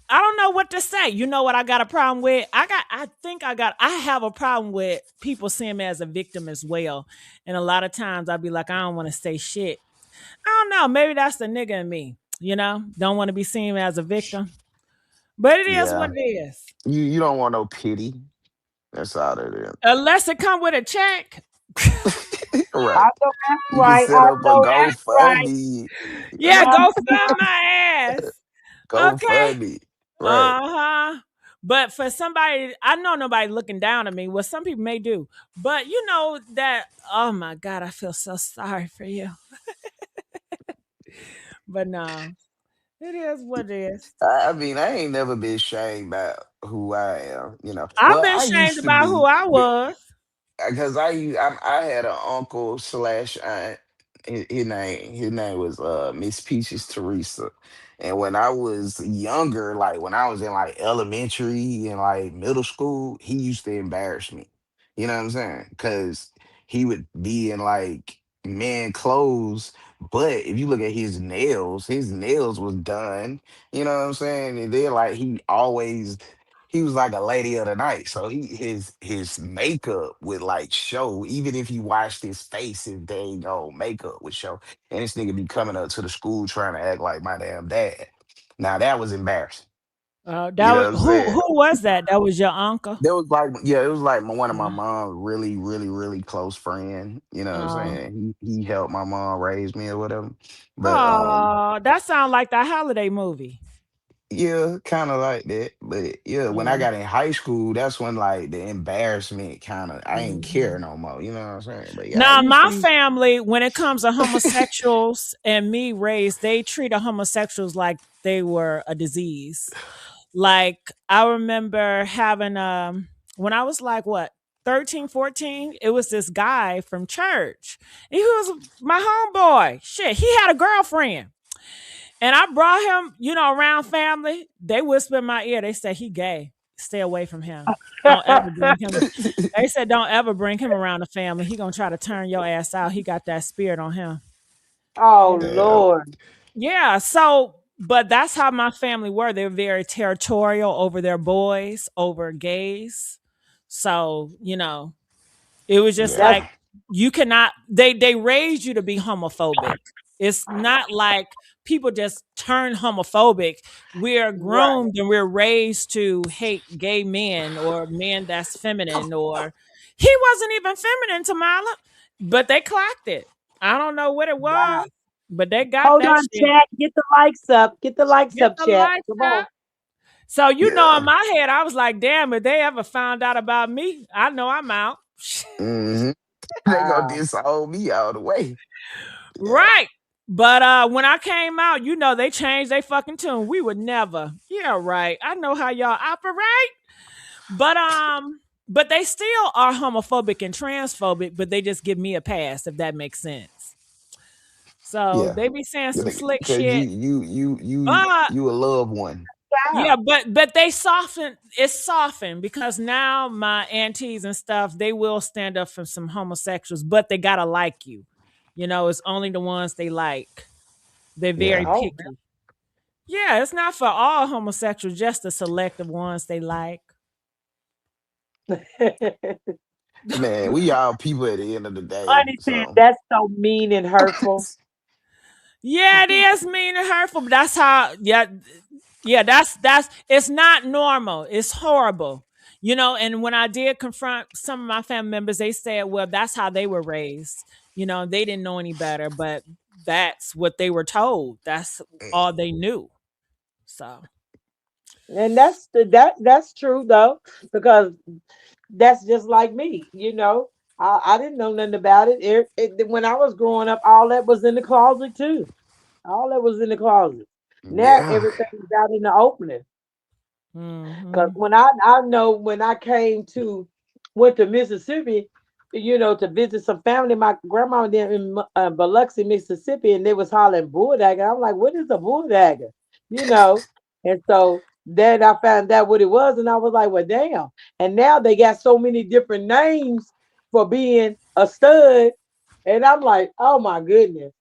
I don't know what to say. You know what I got a problem with? I have a problem with people seeing me as a victim as well. And a lot of times I'll be like, I don't want to say shit. I don't know. Maybe that's the nigga in me, don't want to be seen as a victim. But it is what Yeah. it is. You don't want no pity. That's all it is. Unless it come with a check. Right. I know that's You can right. set I up a know that's right. GoFundMe. Yeah, Uh, go fund my ass. Okay. GoFundMe. Right. Uh-huh. But for somebody, I know nobody looking down at me. Well, some people may do. But you know that, oh my God, I feel so sorry for you. But no, it is what it is. I mean, I ain't never been shamed about who I am. I've Well, been I shamed used to about who be. I was. Because I had an uncle slash aunt. His name was Miss Peaches Teresa, and when I was younger, like when I was in like elementary and like middle school, he used to embarrass me. You know what I'm saying? Because he would be in like men clothes, but if you look at his nails was done. You know what I'm saying? And then like he was like a lady of the night. So his makeup would like show, even if you watched his face, if they ain't no makeup would show. And this nigga be coming up to the school trying to act like my damn dad. Now that was embarrassing. You That know was what I'm who? saying? Who was that? That was your uncle. That was like, yeah, it was like one of my Uh, mom's really, really, really close friend. You know what I'm uh, saying? He helped my mom raise me or whatever. But oh, that sounds like the holiday movie. yeah, kind of like that. But yeah, when I Mm, got in high school, that's when like the embarrassment kind of I ain't care mhm. no more. You know what I'm saying? But yeah, I Now, used my to. family, when it comes to homosexuals and me raised, they treat the homosexuals like they were a disease. Like I remember having when I was like what 13, 14, it was this guy from church. He was my homeboy. Shit, he had a girlfriend. And I brought him, around family. They whisper in my ear. They said he gay. Stay away from him. Don't ever bring him. They said don't ever bring him around the family. He gonna try to turn your ass out. He got that spirit on him. Oh And Yeah, Lord. yeah, so but that's how my family were. They're very territorial over their boys, over gays. So, it was just That's like yeah, you cannot they raised you to be homophobic. It's not like people just turn homophobic. We're right. groomed and we're raised to hate gay men or men that's feminine or he wasn't even feminine to Mila, but they clocked it. I don't know what it Wow. was, but they got Hold that on, shit. chat. Get the likes up. Get the likes Get up, the chat. lights Come on. up. So in yeah. my head, I was like, damn, if they ever found out about me, I know I'm out. hmm They gonna Wow. disown me all the way. Yeah, Right. But when I came out, they changed their fucking tune. We would never. Yeah, right. I know how y'all operate. But they still are homophobic and transphobic, but they just give me a pass if that makes sense. So yeah. they be saying some slick Because you shit. you you you But you a loved one. yeah, but they soften it's softened because now my aunties and stuff, they will stand up for some homosexuals, but they gotta like you. It's only the ones they like. They're very Yeah, Oh, picky. Yeah, it's not for all homosexuals, just the selective ones they like. man. We all people at the end of the day. Honey said So that's so mean and hurtful. Yeah, it is mean and hurtful, but that's how yeah, that's it's not normal. It's horrible. And when I did confront some of my family members, they said, well, that's how they were raised. They didn't know any better, but that's what they were told. That's all they knew. So And that's true though, because that's just like me. I didn't know nothing about it. When I was growing up, all that was in the closet too. All that was in the closet. Now Yeah. everything's out in the opening. Cause Hmm. when I know when I came to went to Mississippi, to visit some family, my grandma and them in Biloxi, Mississippi, and they was hollering bulldagger. I'm like, what is a bulldagger? You know, and so then I found out what it was, and I was like, well, damn. And now they got so many different names for being a stud, and I'm like, oh my goodness,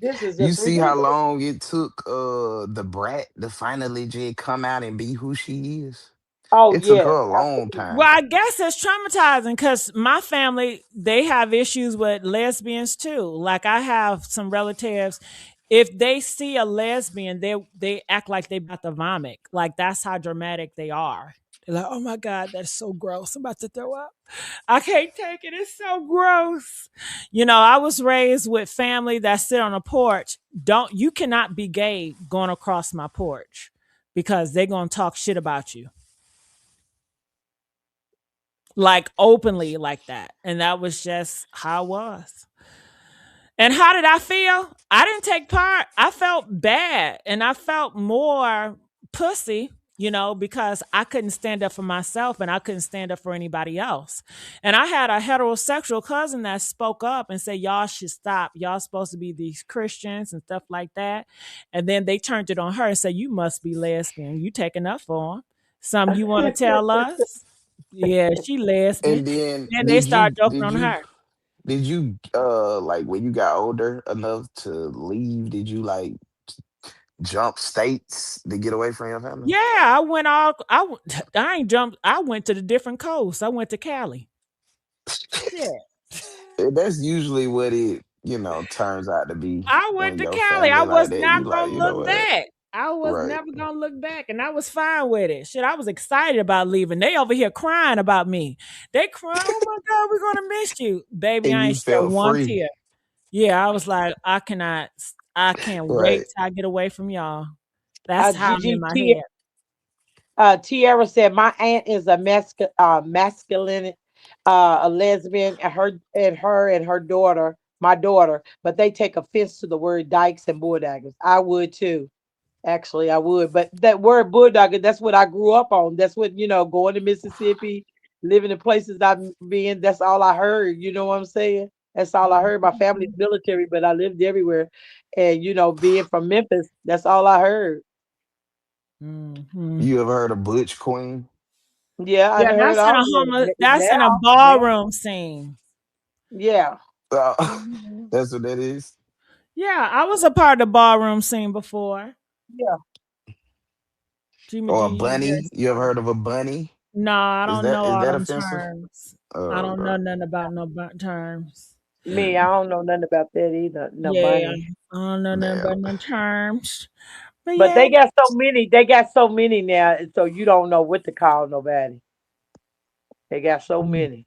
this is You just see how ridiculous. long it took the brat to finally just come out and be who she is? Oh It took her yes, a long absolutely. Well, time. I guess it's traumatizing because my family, they have issues with lesbians too. Like I have some relatives, if they see a lesbian, they act like they about to vomit. Like that's how dramatic they are. They're like, oh my God, that's so gross. I'm about to throw up. I can't take it. It's so gross. I was raised with family that sit on a porch. You cannot be gay going across my porch because they're gonna talk shit about you. Like openly like that. And that was just how it was. And how did I feel? I didn't take part. I felt bad and I felt more pussy, because I couldn't stand up for myself and I couldn't stand up for anybody else. And I had a heterosexual cousin that spoke up and said, y'all should stop. Y'all supposed to be these Christians and stuff like that. And then they turned it on her and said, you must be lesbian. You taking up for them. Some you want to tell us? Yeah, she lesbian. And then Then they start joking on her. did you like when you got older enough to leave, did you like jump states to get away from your family? Yeah, I went all I ain't jumped. I went to the different coast. I went to Cali. Yeah. And that's usually what it turns out to be I went when to your Cali. I family was like that. not You like, gonna you know look what? back. I was Right. never gonna look back, and I was fine with it. Shit, I was excited about leaving. They over here crying about me. They crying, oh my God, we're gonna miss you. Baby, And I ain't you shed felt one free. tear. Yeah, I was like, I can't wait Right. till I get away from y'all. That's how I'm in Gigi my head. Tiara said, "My aunt is a masculine, a lesbian, and her daughter, my daughter, but they take offense to the word dykes and bulldaggers. I would too. Actually, I would. But that word bulldogger, that's what I grew up on. That's what, going to Mississippi, living in places I've been, that's all I heard. You know what I'm saying? That's all I heard. My family's military, but I lived everywhere. And, being from Memphis, that's all I heard. Mhm. You ever heard of Butch Queen? Yeah, I Yeah, done heard all of it. that's in a Now, ballroom scene. yeah, Mhm. That's what that is. Yeah, I was a part of the ballroom scene before. yeah. Jimmy Or a D bunny. University. You ever heard of a bunny? No, I Is don't that know is all that them offensive? terms. I Oh, don't know okay. nothing about no terms. Me, I don't know nothing about that either. No Yeah, bunny. I don't know nothing Damn. about no terms. But But yeah, they got so many. They got so many now, and so you don't know what to call nobody. They got so many.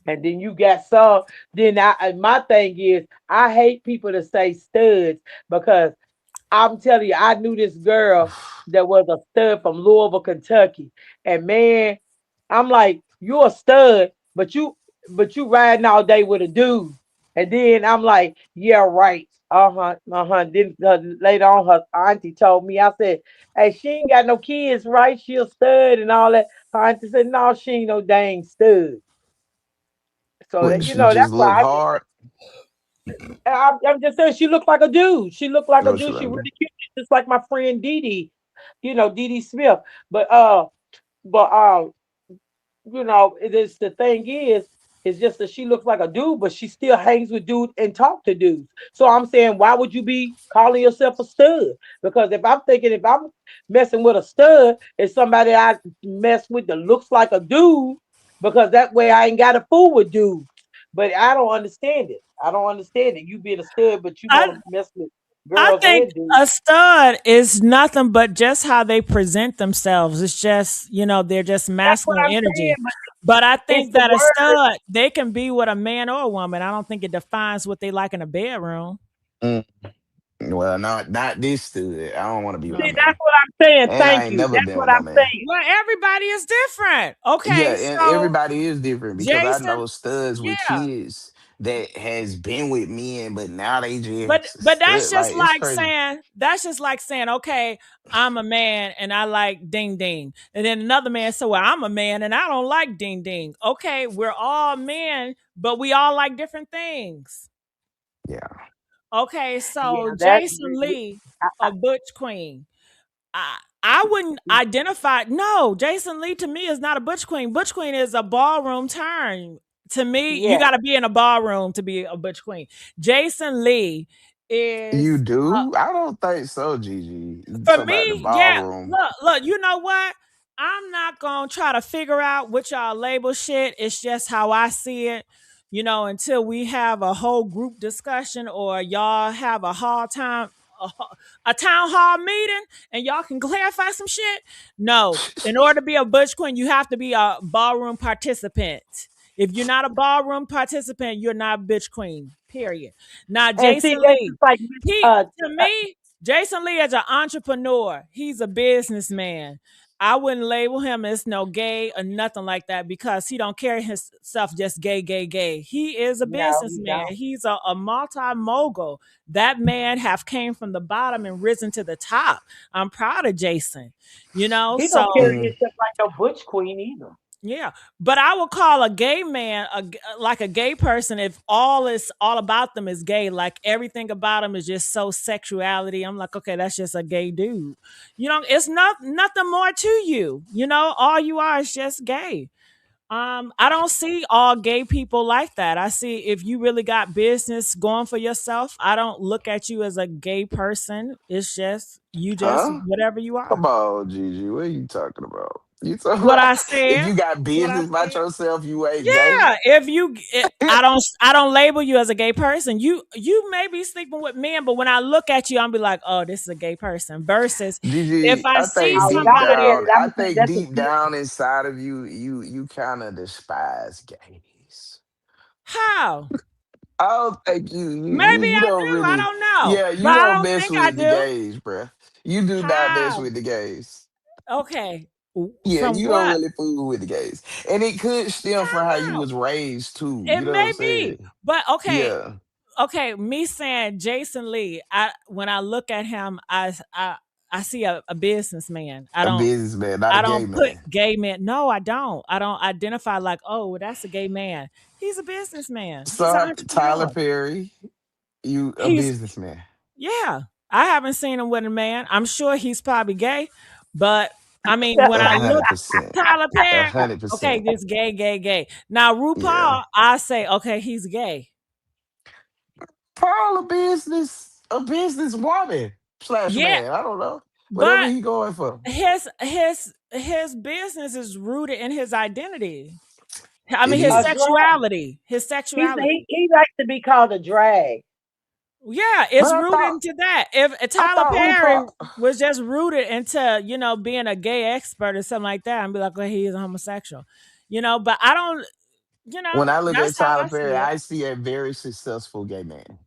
And then you got some. Then my thing is, I hate people to say studs because I'm telling you, I knew this girl that was a stud from Louisville, Kentucky. And man, I'm like, you're a stud, but you riding all day with a dude. And then I'm like, yeah, right. Uh-huh. Uh-huh. Then later on her auntie told me, I said, hey, she ain't got no kids, right? She a stud and all that. Her auntie said, no, she ain't no dang stud. So What that she just that's why look hard? I'm just saying she looked like a dude. She looked like a No, she dude. She like that. really cute. She's just like my friend Dee Dee, Dee Dee Smith. But but it is the thing is just that she looks like a dude, but she still hangs with dudes and talk to dudes. So I'm saying, why would you be calling yourself a stud? Because if I'm messing with a stud, it's somebody I mess with that looks like a dude, because that way I ain't got to fool with dudes. But I don't understand it. I don't understand it. You being a stud, but you I want to mess with I girls think and dudes. a stud is nothing but just how they present themselves. It's just, they're just That's what masculine I'm saying. energy. But But I it's think the that a word. stud, they can be with a man or a woman. I don't think it defines what they like in a bedroom. Mm, Well, not this stud. I don't want to be with No. a See, that's man, what I'm saying. and I Thank ain't you. never That's been what with no I'm man. saying. Well, everybody is different. Yeah, Okay, and so everybody is different because I Jason, know studs with yeah. kids that has been with men, but now they just But that's stud. just Like it's like crazy. saying okay, I'm a man and I like ding ding. And then another man said, well, I'm a man and I don't like ding ding. Okay, we're all men, but we all like different things. Yeah. Okay, Yeah, so that. Jason Lee, a butch queen. I wouldn't identify. No, Jason Lee to me is not a butch queen. Butch queen is a ballroom term. To me, you Yeah. got to be in a ballroom to be a butch queen. Jason Lee You is do? I don't think so, Gigi. You for talk about the me, yeah. ballroom. Look. You know what? I'm not gonna try to figure out what y'all label shit. It's just how I see it. Until we have a whole group discussion or y'all have a hall time, a town hall meeting, and y'all can clarify some shit. No, in order to be a butch queen, you have to be a ballroom participant. If you're not a ballroom participant, you're not a bitch queen. Period. Now, And see, Jason that's Lee, just like he uh, to me, Jason Lee is an entrepreneur. He's a businessman. I wouldn't label him as no gay or nothing like that because he don't carry himself just gay, gay, gay. He is a no, you businessman. don't. He's a multi mogul. That man have came from the bottom and risen to the top. I'm proud of Jason. He don't carry So Mm. himself like no butch queen either. yeah, but I would call a gay man like a gay person if all about them is gay. Like everything about them is just so sexuality. I'm like, okay, that's just a gay dude. It's nothing more to you. All you are is just gay. I don't see all gay people like that. I see if you really got business going for yourself. I don't look at you as a gay person. It's just you, just Huh? whatever you are. Come on, Gigi. What are you talking about? You talking What about I if said. you got What I business about said. yourself, you ain't gay? Yeah, if you, I don't label you as a gay person. You may be sleeping with men, but when I look at you, I'm be like, oh, this is a gay person. Versus if Gigi, I I see think Oh, deep y'all somebody, said down, it. I'm I gonna say think that's a deep good. down inside of you, you kind of despise gays. how? I don't think Maybe you I don't do. I really, don't know, yeah, but you I don't don't mess think I with the do. gays, bruh. You do not mess How? with the gays. Okay, Yeah, from you don't what? really fool with the gays, and it could stem from how you How? was raised too. It You know what I'm may be, saying? but Yeah, okay. Me saying Jason Lee, when I look at him, I see a businessman. I a don't. businessman, not a I gay don't put man. gay men. No, I don't. I don't identify like, oh, well, that's a gay man. He's a businessman. He's an So Tyler entrepreneur. Perry, you a He's businessman. yeah. I haven't seen him with a man. I'm sure he's probably gay, but I mean, when A I hundred look percent. Tyler A Perry, hundred okay, percent. this gay, gay, gay. Now Yeah. RuPaul, I say, okay, he's gay. Pearl a business woman slash Yeah, man. I don't know. Whatever but he going for. his business is rooted in his identity. I mean, It his A is. drag. sexuality. His He's sexuality. he likes to be called a drag. Yeah, But it's I rooted thought into that. If I Tyler thought Perry RuPaul was just rooted into, being a gay expert or something like that, and be like, well, he is a homosexual. But I don't, when I look that's at how Tyler I Perry, see it. I see a very successful gay man.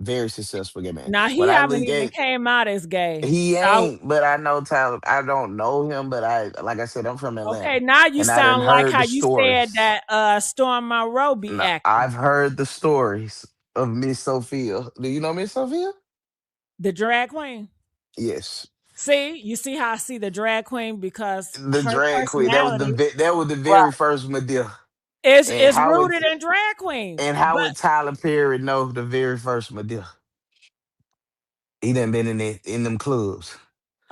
Very successful gay man. Now When he I haven't look even at came out as gay. he So ain't, but I know Tyler. I don't know him, but I like I said, I'm from okay, Atlanta. now you And I done sound like heard how the you said stories. that Storm Monroe be No, I've acting. heard the stories of Miss Sophia. Do you know Miss Sophia? The drag queen. Yes. See, you see how I see the drag queen because The her drag queen. personality That was the Right. very first Medea. And is how would rooted in drag queen. and how But would Tyler Perry know the very first Medea? He done been in them clubs.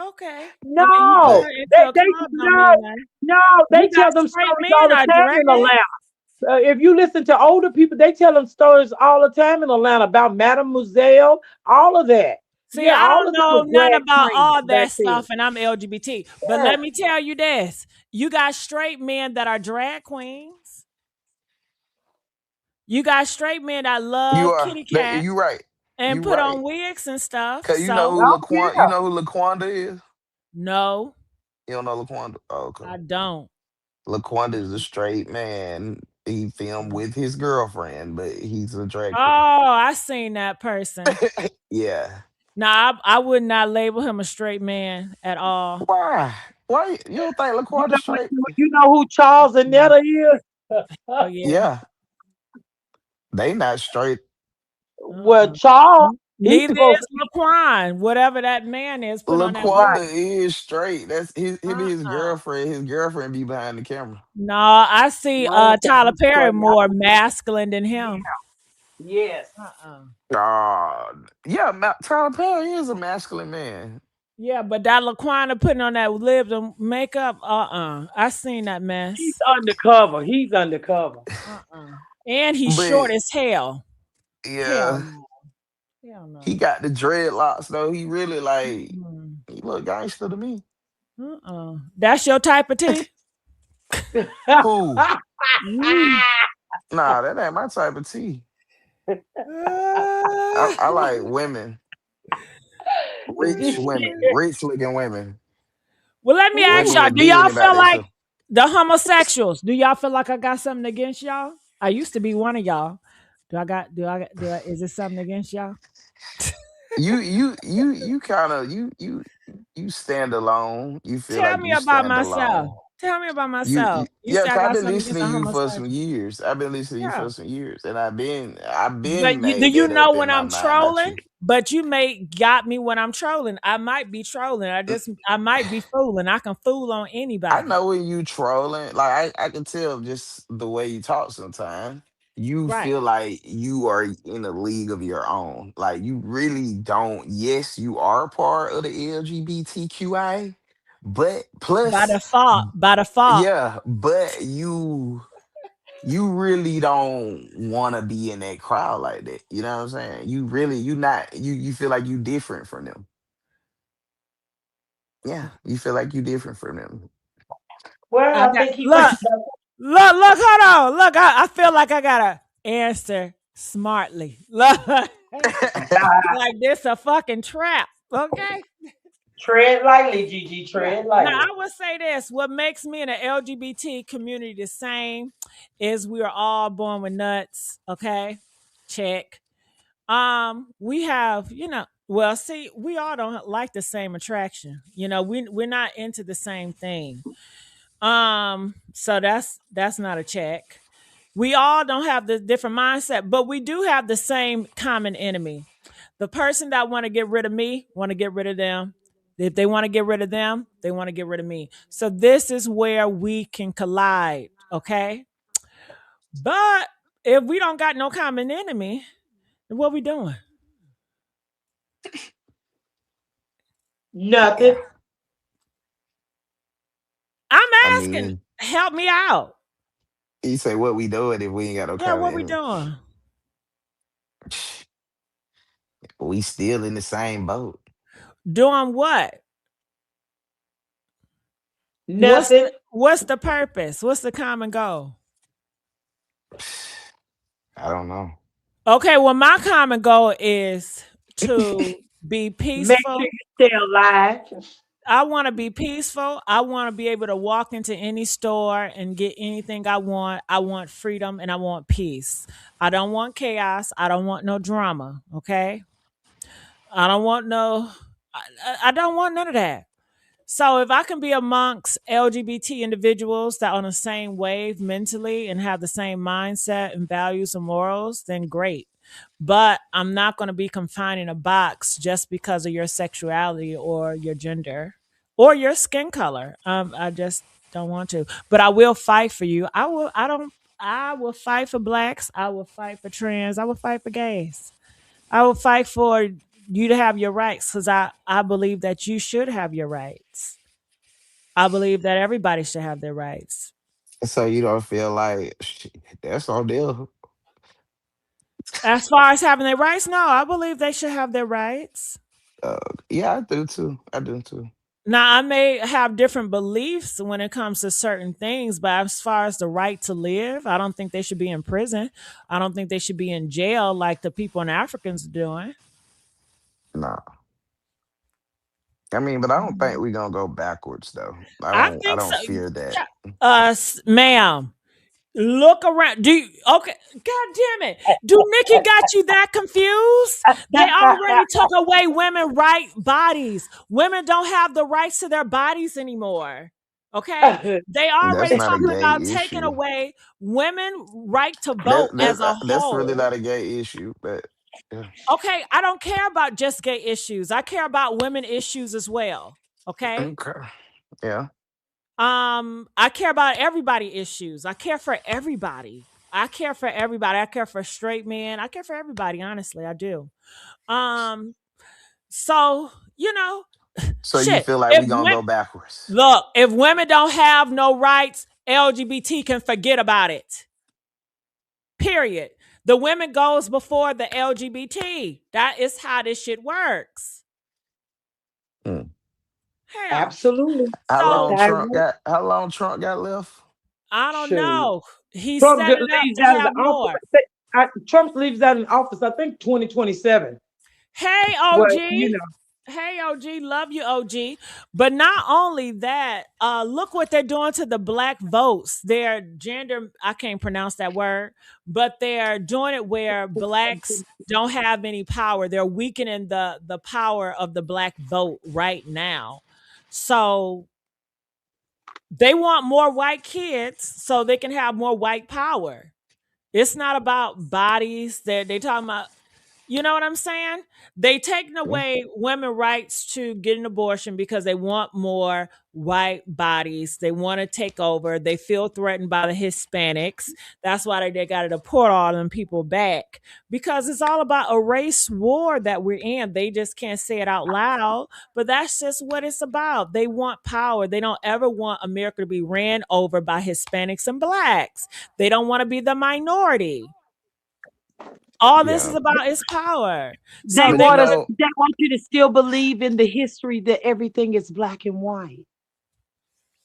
okay. I mean, you No, That being into a they club don't no, mean nothing. no. They You got tell them straight stories all men the are time in drag. Atlanta. If you listen to older people, they tell them stories all the time in Atlanta about Mademoiselle, all of that. See, Yeah, I all don't of them know was nothing drag about queens all back that then. stuff, and I'm LGBT. But Yeah. let me tell you this: you got straight men that are drag queens. You got straight men that you love are. kitty That cats you right. and You put right. on wigs and stuff. Cause you know So who Oh Laquan. You yeah. know who Laquanda is. no, You don't know Laquanda. Oh, okay. I don't. Laquanda is a straight man. He filmed with his girlfriend, but he's a drag queen. Oh, I seen that person. Yeah. Nah, I would not label him a straight man at all. Why? Why you don't think You LaQuarta know, straight? you know who Charles and Mm. Netta is? Oh yeah. Yeah, they not straight. Well, Uh-uh. Charles, he's Neither supposed to is be Laquan. Whatever that man is put on that right. wig. LaQuarta is straight. That's him and his Uh-uh. girlfriend. His girlfriend be behind the camera. No, I see I ain't think Tyler he's Perry straight. more masculine than him. Yes. Uh-uh. Yeah, Tyler Perry is a masculine man. Yeah, but that Laquana putting on that lips and makeup, I seen that He's mess. undercover. He's undercover. Uh-uh. And he's But short as hell. Hell yeah, no. Hell he no. got the dreadlocks though. He really like Mm-mm. he look gangster to me. That's your type of tea? Who? Mm. Nah, that ain't my type of tea. I like women, rich looking women, Well, let me ask women y'all, that do big y'all about feel like themselves. the homosexuals, do y'all feel like I got something against y'all? I used to be one of y'all. Is it something against y'all? You kind of you stand alone. You feel Tell like me you about stand myself. alone. Tell me about myself. You Yeah, say I 'cause I've got been something against listening the to you for some homosexual. years. I've been listening to you Yeah. for some years, and I've But been do made you that know up in when my I'm mind about trolling? you. But you may got me when I'm trolling. I might be trolling. I might be fooling. I can fool on I anybody. know when you trolling, like I can tell just the way you talk sometimes. You Right. feel like you are in a league of your own. Like you really don't. Yes, you are part of the LGBTQI, but By plus, default. By default. yeah, but you really don't want to be in that crowd like that. You know what I'm saying? You not you feel like you different from them. Yeah, you feel like you different from them. Well, I I got think he went. look, hold on. Look, I feel like I gotta answer smartly. Look, like this a fucking trap. Okay. Tread lightly, Gigi. Yeah. Tread Now lightly. I would say this: what makes me and the LGBT community the same is we are all born with nuts. Okay, check. We have, well, see, we all don't like the same attraction. We're not into the same thing. So that's not a check. We all don't have the different mindset, but we do have the same common enemy. The person that want to get rid of me want to get rid of them. If they want to get rid of them, they want to get rid of me. So this is where we can collide, okay? But if we don't got no common enemy, then what we doing? Nothing. Yeah, I'm I asking, mean, help me out. you say what we doing if we ain't got no Yeah, common what we enemy? doing? We still in the same boat. Doing what? What's Nothing. what's the purpose? What's the common goal? I don't know. Okay, well, my common goal is to be Make sure peaceful. you stay alive. I want to be peaceful. I want to be able to walk into any store and get anything I want. I want freedom and I want peace. I don't want chaos. I don't want no drama. Okay. I don't want no, I don't want none of that. So if I can be amongst LGBT individuals that are on the same wave mentally and have the same mindset and values and morals, then great. But I'm not going to be confined in a box just because of your sexuality or your gender or your skin color. I just don't want to. But I will fight for you. I will. I don't. I will fight for blacks. I will fight for trans. I will fight for gays. I will fight for you to have your rights because I believe that you should have your rights. I believe that everybody should have their rights. So you don't feel like that's all deal. As far as having their rights, no, I believe they should have their rights. Uh, yeah, I do too. I do too. Now, I may have different beliefs when it comes to certain things, but as far as the right to live, I don't think they should be in prison. I don't think they should be in jail like the people in Africans are doing. No, I mean, but I don't think we're gonna go backwards though. I I don't. I think so. don't fear that. Yeah. Ma'am, Look around. Do you, okay? God damn it! Do Nikki got you that confused? They already took away women right bodies. Women don't have the rights to their bodies anymore. Okay, they That's already not a talking about gay taking issue. away women right to vote as a That's really whole. not a gay issue, but yeah. Okay, I don't care about just gay issues. I care about women issues as well. Okay. Okay. Yeah. I care about everybody issues. I care for everybody. I care for everybody. I care for straight men. I care for everybody, honestly. I do. Um, so, you know, So you shit. feel like If we gonna women go backwards? look, if women don't have no rights, LGBT can forget about it. Period. The women goes before the LGBT. That is how this shit works. Hmm. Hell. Absolutely. So How long Trump got left? I don't Shoot. know. He's Trump setting up leaves to out of the have office. more. Trump leaves out of the office, I think 2027. Hey, Well, OG. Hey, OG. Love you, OG. But not only that, look what they're doing to the black votes. Their gender, I can't pronounce that word, but they're doing it where blacks don't have any power. They're weakening the power of the black vote right now. So they want more white kids so they can have more white power. It's not about bodies. They talking about, you know what I'm saying? They taking Yeah. away women rights to get an abortion because they want more white bodies. They want to take over. They feel threatened by the Hispanics. That's why they got to deport all them people back, because it's all about a race war that we're in. They just can't say it out loud, but that's just what it's about. They want power. They don't ever want America to be ran over by Hispanics and blacks. They don't want to be the minority. All this is Yeah. about is power. They So But they're you want us. gonna. know, They want you to still believe in the history that everything is black and white,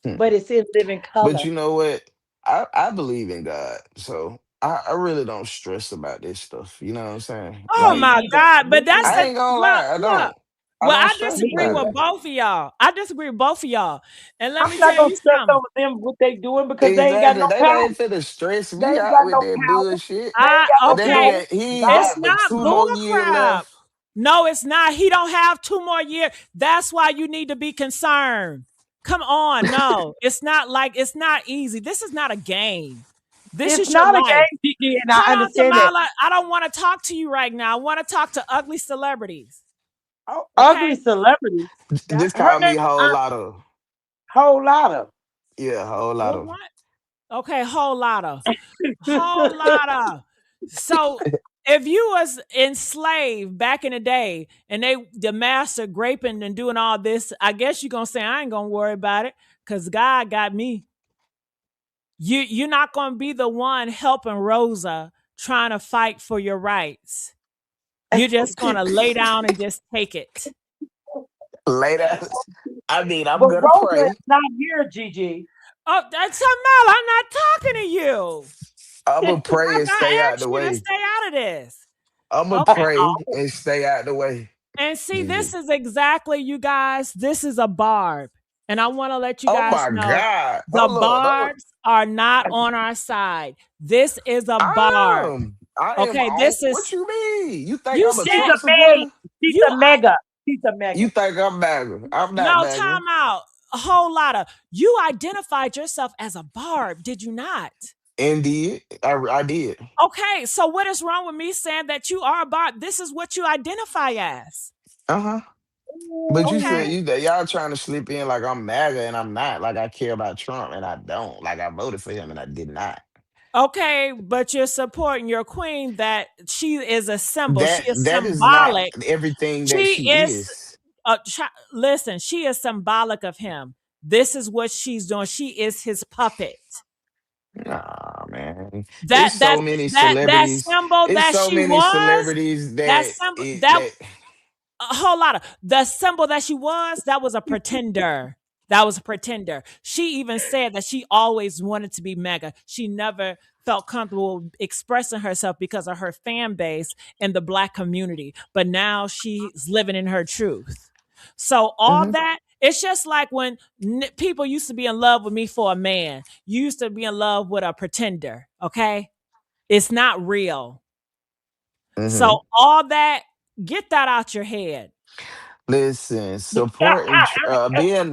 hmm. but it's in living But color. you know what? I believe in God, so I really don't stress about this stuff. You know what I'm saying? Oh Me Like my neither. God! Me But that's I neither. the ain't gonna well, lie, I look. don't. I Well, don't I stress Me disagree about with it. neither. both of y'all. I disagree with both of y'all. And let I'm me not tell gonna you stress something. over them what they doing because they ain't got Exactly. no They power. ain't finna stress They me ain't out got with no that power. bullshit. They ain't got no That nigga Okay, power. got he ain't God, it's got but not two bull more years crap. left. No, it's not. He don't have 2 more years. That's why you need to be concerned. Come on, no, it's not like it's not easy. This is not a game. This it's is your not a life. game, Gigi, and I Hold on, understand that. Tamala. I don't want to talk to you right now. I want to talk to ugly celebrities. Oh, ugly Okay. celebrity. That Just her call me name a whole lot of whole lot of. yeah, a whole lot Well, of. what? Okay, whole lot of. So if you was enslaved back in the day and the master graping and doing all this, I guess you're gonna say I ain't gonna worry about it because God got me. You're not gonna be the one helping Rosa trying to fight for your rights. You're just gonna lay down and just take it. Later. I mean, I'm But gonna Rosa pray. is not here, Gigi. Oh, that's Mel. I'm not talking to you. I'm gonna pray and stay I out asked the you to way. stay out of this. I'm gonna Okay. pray and stay out the way. And see, this Gigi. is exactly, you guys, this is a barb. And I want to let you Oh guys my know God. the Hold up. Hold up. barbs are not on our side. This is a I barb. am. I am Okay, on. this What is, you mean? You think you I'm a She's said, Trump a Meg. supporter? She's you, a mega. She's a mega. You think I'm MAGA? I'm not no, MAGA. time out. A whole lot of, you identified yourself as a barb, did you not? Indeed. I did. Okay, so what is wrong with me saying that you are a barb? This is what you identify as. Uh-huh. But you Okay. said y'all trying to slip in like I'm MAGA and I'm not. Like I care about Trump and I don't. Like I voted for him and I did not. Okay, but you're supporting your queen that she is a symbol. She is That is not symbolic. everything that She she is, is. listen, she is symbolic of him. This is what she's doing. She is his puppet. Nah, man. It's That so that many that celebrities. symbol It's that so she many was, celebrities that that symbol it that that a whole lot of the symbol that she was, that was a pretender. That was a pretender. She even said that she always wanted to be mega. She never felt comfortable expressing herself because of her fan base in the black community. But now she's living in her truth. So all Mhm. that It's just like when people used to be in love with me for a man. You used to be in love with a pretender. Okay, it's not real. So Hmm. all that, get that out your head. Listen, supporting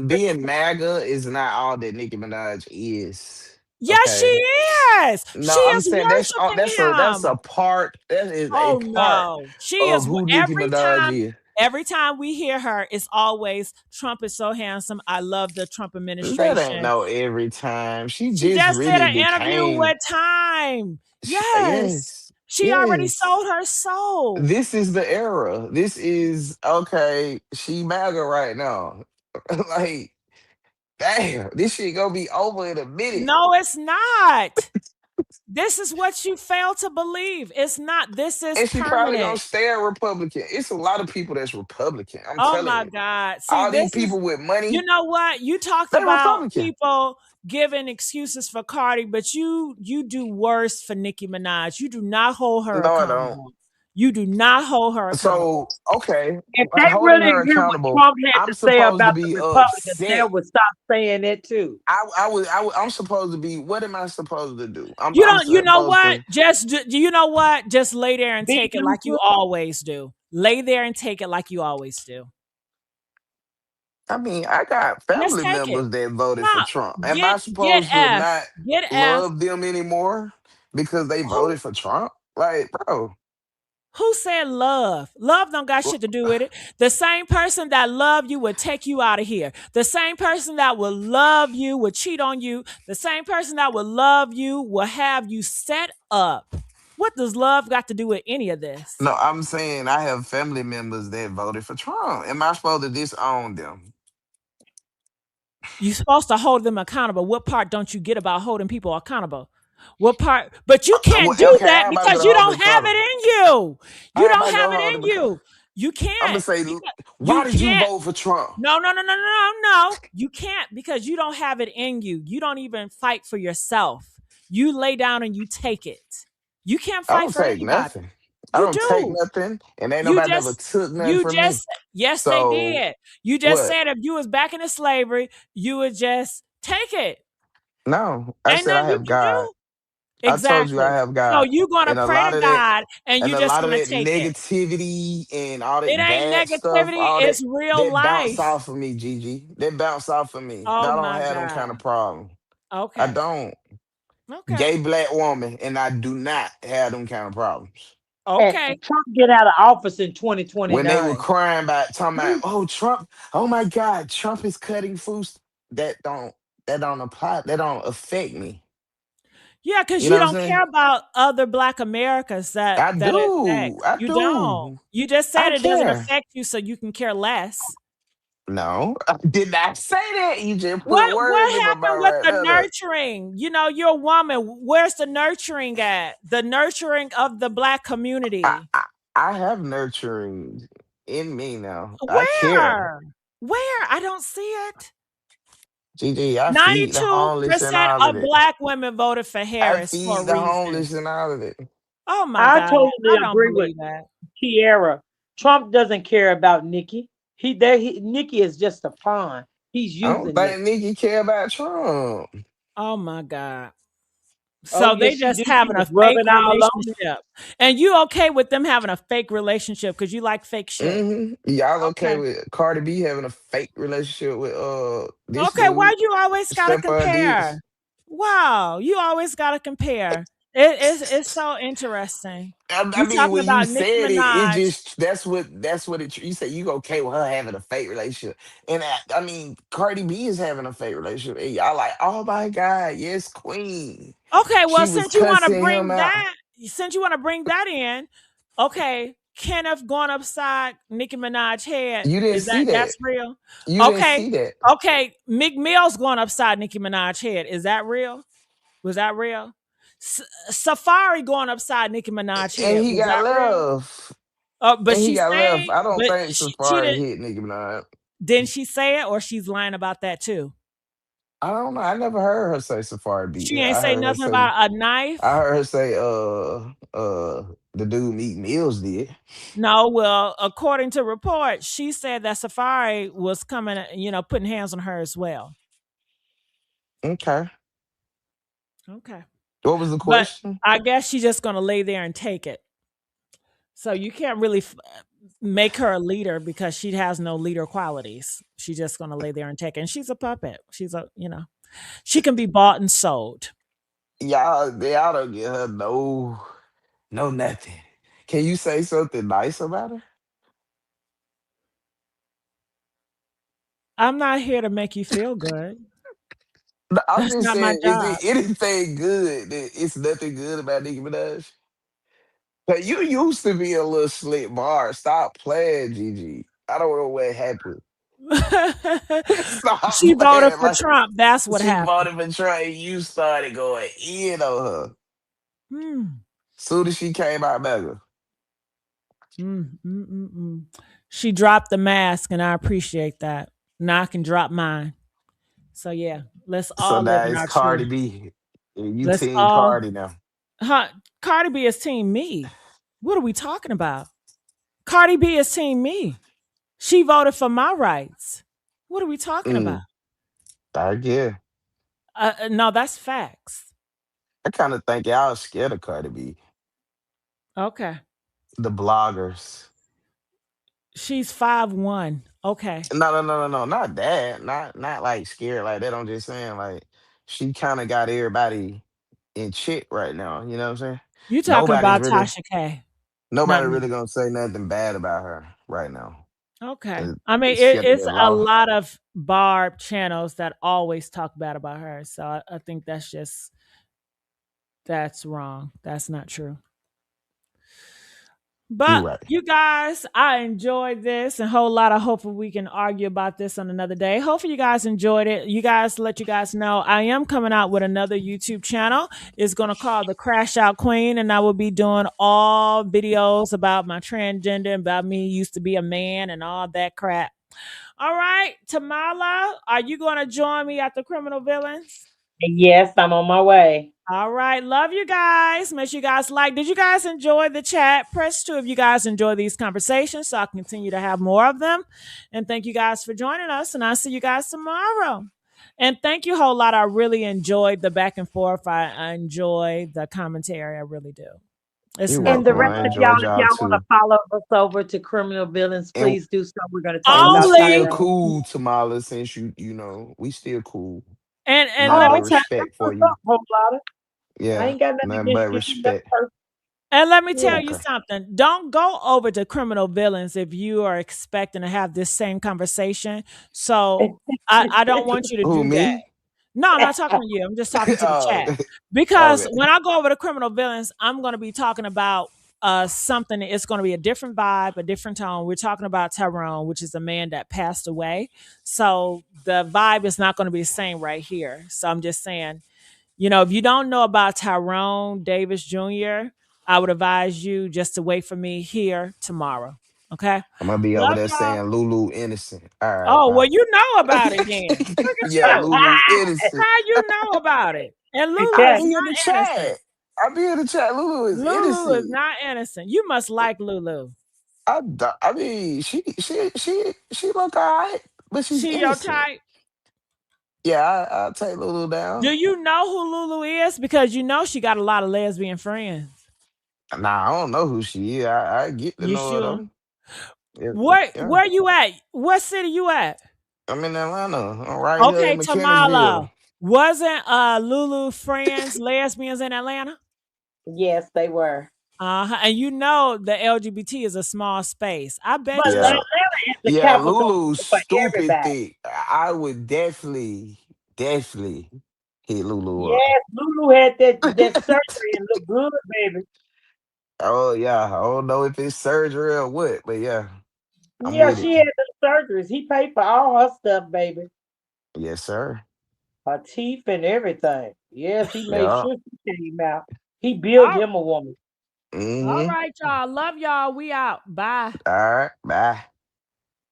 being MAGA is not all that Nicki Minaj is. Yes, she Okay. is. She No, I'm is saying that's worshiping that's him. a part. That is a Oh part no, she of is. who Nicki Minaj is. Every time we hear her, it's always Trump is so handsome. I love the Trump That ain't administration. no every time. She She just just did really an interview became. with Time. Yes, Yes, she already yes. sold her soul. This is the era. This is okay. She MAGA right now. Like, damn, this shit gonna be over in a minute. No, it's not. This is what you fail to believe. It's not. This is And she probably gonna permanent. stay a Republican. It's a lot of people that's Republican. I'm Oh telling my you. God. See, All these this is, people with you money, know what? You talked they about Republican. people giving excuses for Cardi, but you do worse for Nicki Minaj. You do not hold her No, I don't. accountable. You do not hold her accountable. So, okay, If they holding really her hear what accountable, Trump had I'm to say supposed to about the be Republicans, they upset. would stop saying it too. I'm supposed to be. What am I supposed to do? You I'm don't, you know supposed what? to. You know what? Just lay there and Be take it like you neutral. always do. Lay there and take it like you always do. I mean, I got Just family take it. members that voted for No, Trump. Am I get supposed to F. not Get F. love them anymore because they Who voted for Trump? Like, bro, Who said love? Love don't got shit to do with it. The same person that love you would take you out of here. The same person that will love you would cheat on you. The same person that will love you will have you set up. What does love got to do with any of this? no, I'm saying I have family members that voted for Trump. Am I supposed to disown them? You're supposed to hold them accountable. What part don't you get about holding people accountable? What part? But you can't do Okay, that how am I because gonna you hold them don't have it accountable? in you. You How am don't I have gonna it hold in them accountable? you. You I'm gonna can't. say, Because you why did you can't. vote for Trump? No, no, no, no, no, no, no. You can't because you don't have it in you. You don't even fight for yourself. You lay down and you take it. You can't I fight don't for take anybody. nothing. I You don't take do. nothing, and ain't You nobody never just, took nothing you from me. just, yes, they So did. You just what? said if you was back into slavery, you would just take it. No, I Ain't said I nothing you have can God. do. I told you I Exactly. have So God, you gonna and a pray lot to of that, God and and you a just lot of gonna that take it. negativity and all It that ain't bad stuff, negativity, all that it's real that bounce life. off of me, Gigi. That bounce off of me. Oh I don't my have them God. kind of problem. I Okay. don't. Okay. Gay black woman, and I do not have them kind of problems. And Okay. Trump get out of office in When they were 2029. crying about talking about, oh Trump, oh my God, Trump is cutting food. That don't apply. That don't affect me. Yeah, because You know you what I'm don't saying? care about other Black Americans I that it do. affects. I You don't. do. You just I said it doesn't care. affect you, so you can care less. No, I did not say that. You just put What words in my happened mouth with right the there. Look. nurturing? You know, you're a woman. Where's the nurturing at? The nurturing of the Black I, community. I I have nurturing in me now. I care. Where? Where? I don't see it. GG, I feed the homeless and 92% all of of it. Black women voted for I Harris for a feed the reason. homeless and all of it. Oh my I God. totally I don't agree with believe that. Kiera. Trump doesn't care about Nikki. Nikki is just a pawn. He's I don't using think Nikki. Nikki care about Trump. Oh my God. Oh So yes, they she just did. She having was a fake rubbing all on it. relationship. And you okay with them having a fake relationship because you like fake shit. Y'all okay Okay. with Cardi B having a fake relationship with this Okay, why dude, you always gotta Stefon compare? Diggs? Wow, you always gotta compare. It's so interesting. I You mean, talking when you about Nicki said it, it Minaj. just that's what it. You say you okay with her having a fake relationship, and I mean, Cardi B is having a fake relationship, and y'all like, oh my God, yes, Queen. Okay, well, She was cussing him out. since you want to bring that in, okay, Kenneth going upside Nicki Minaj head. You didn't Is see that. that's real? You didn't Okay. see that, Okay, Mick Mill's going upside Nicki Minaj head. Is that real? Was that real? Safari going upside Nicki Minaj and head. he Was got that real? left, But and he she got left. say, I don't but think she Safari did. hit Nicki Minaj. Didn't she say it, or she's lying about that too? I don't know. I never heard her say Safari beat She her. ain't I say heard her nothing say about a I knife. heard her say The dude Meek Mills did. No, well, according to reports, she said that Safari was coming, putting hands on her as well. Okay. Okay. What was the But question? I guess she's just going to lay there and take it. So you can't really make her a leader because she has no leader qualities. She's just going to lay there and take it. And she's a puppet. She can be bought and sold. Y'all don't get her no nothing. Can you say something nice about her? I'm not here to make you feel good. No, I'm That's just not my saying, is job. it anything good that it's nothing good about Nicki Minaj? But you used to be a little slick bar. Stop playing, Gigi. I don't know what happened. Stop She voted playing. for Like Trump. That's what she happened. voted for Trump and you started going in on her. Hmm. Soon as she came out mega. Mm, mm, mm, mm. She dropped the mask, and I appreciate that. Now I can drop mine. So yeah, let's So all live now in it's our truth. Cardi B. And you Let's team all. Cardi now. Huh, Cardi B is team me. What are we talking about? Cardi B is team me. She voted for my rights. What are we talking about? Mm, I get. No, that's facts. I kind of think y'all scared of Cardi B. Okay, The bloggers. she's 5'1". Okay, No, not that. Not like scared like that. I'm just saying like she kind of got everybody in check right now. You know what I'm saying? you talking Nobody's about really Tasha K? Not nobody me. really gonna say nothing bad about her right now. Okay. 'Cause I mean, they scared of it's that a law. lot of Barb channels that always talk bad about her. So I think that's wrong. That's not true. You But right. you guys, I enjoyed this and a whole lot. I hope we can argue about this on another day. Hopefully you guys enjoyed it. Let you guys know I am coming out with another YouTube channel. It's gonna call the Crash Out Queen, and I will be doing all videos about my transgender, about me used to be a man and all that crap. All right, Tamala, are you gonna join me at the Criminal Villains? Yes, I'm on my way. All right. Love you guys. Make sure you guys like. Did you guys enjoy the chat? Press 2 if you guys enjoy these conversations so I can continue to have more of them. And thank you guys for joining us. And I'll see you guys tomorrow. And thank you a whole lot. I really enjoyed the back and forth. I enjoy the commentary. I really do. It's You're not And the welcome. rest I bad. of y'all, enjoyed if y'all y'all want to too. follow us over to Criminal Villains, And please do so. We're going to talk and we about Only still Tyrone. cool, Tamala, since we still cool. and Nothing let Oh, me but tell okay. That's respect for what's you. up, whole lot. I Yeah. ain't got nothing Nothing against but you. That respect. person. And let me tell Yeah. you Okay. something. Don't go over to Criminal Villains if you are expecting to have this same conversation. So I don't want you to Who, do that. me? No, I'm not talking to you. I'm just talking to the Oh, chat. Because okay. when I go over to Criminal Villains, I'm going to be talking about something. It's going to be a different vibe, a different tone. We're talking about Tyrone, which is a man that passed away. So the vibe is not going to be the same right here. So I'm just saying, if you don't know about Tyrone Davis Jr., I would advise you just to wait for me here tomorrow. Okay. I'm gonna be over Love there y'all. saying Lulu innocent. All right, Oh, well, bye. you know about it then. Look at Yeah, you. Lulu innocent. How you know about it? And I Lulu is be in the not innocent. chat. I be in the chat. Lulu is Lulu is innocent. not innocent. You must like Lulu. I mean, she look alright, but she's She your innocent. type. Yeah, I'll take Lulu Do down. you know who Lulu is? Because you know she got a lot of lesbian friends. Nah, I don't know who she is. I get to You know her sure? though. Yeah, yeah. Where you at? What city you at? I'm in Atlanta. I'm right here Okay, in Tamala. McKinnisville. Wasn't Lulu friends lesbians in Atlanta? Yes, they were. Uh-huh. And you know the LGBT is a small space. I But bet you Atlanta Yeah, is the yeah. capital Lulu's for stupid everybody. thick. I would definitely hit Lulu up. Yes, Lulu had that surgery and looked good, baby. Oh yeah, I don't know if it's surgery or what, but yeah, I'm Yeah, with she it. had the surgeries. He paid for all her stuff, baby. Yes, sir. Her teeth and everything. Yes, he made Yeah. sure she came out. He built all, him a woman. all Mm-hmm. right, y'all. Love y'all. We out. Bye. All right. Bye.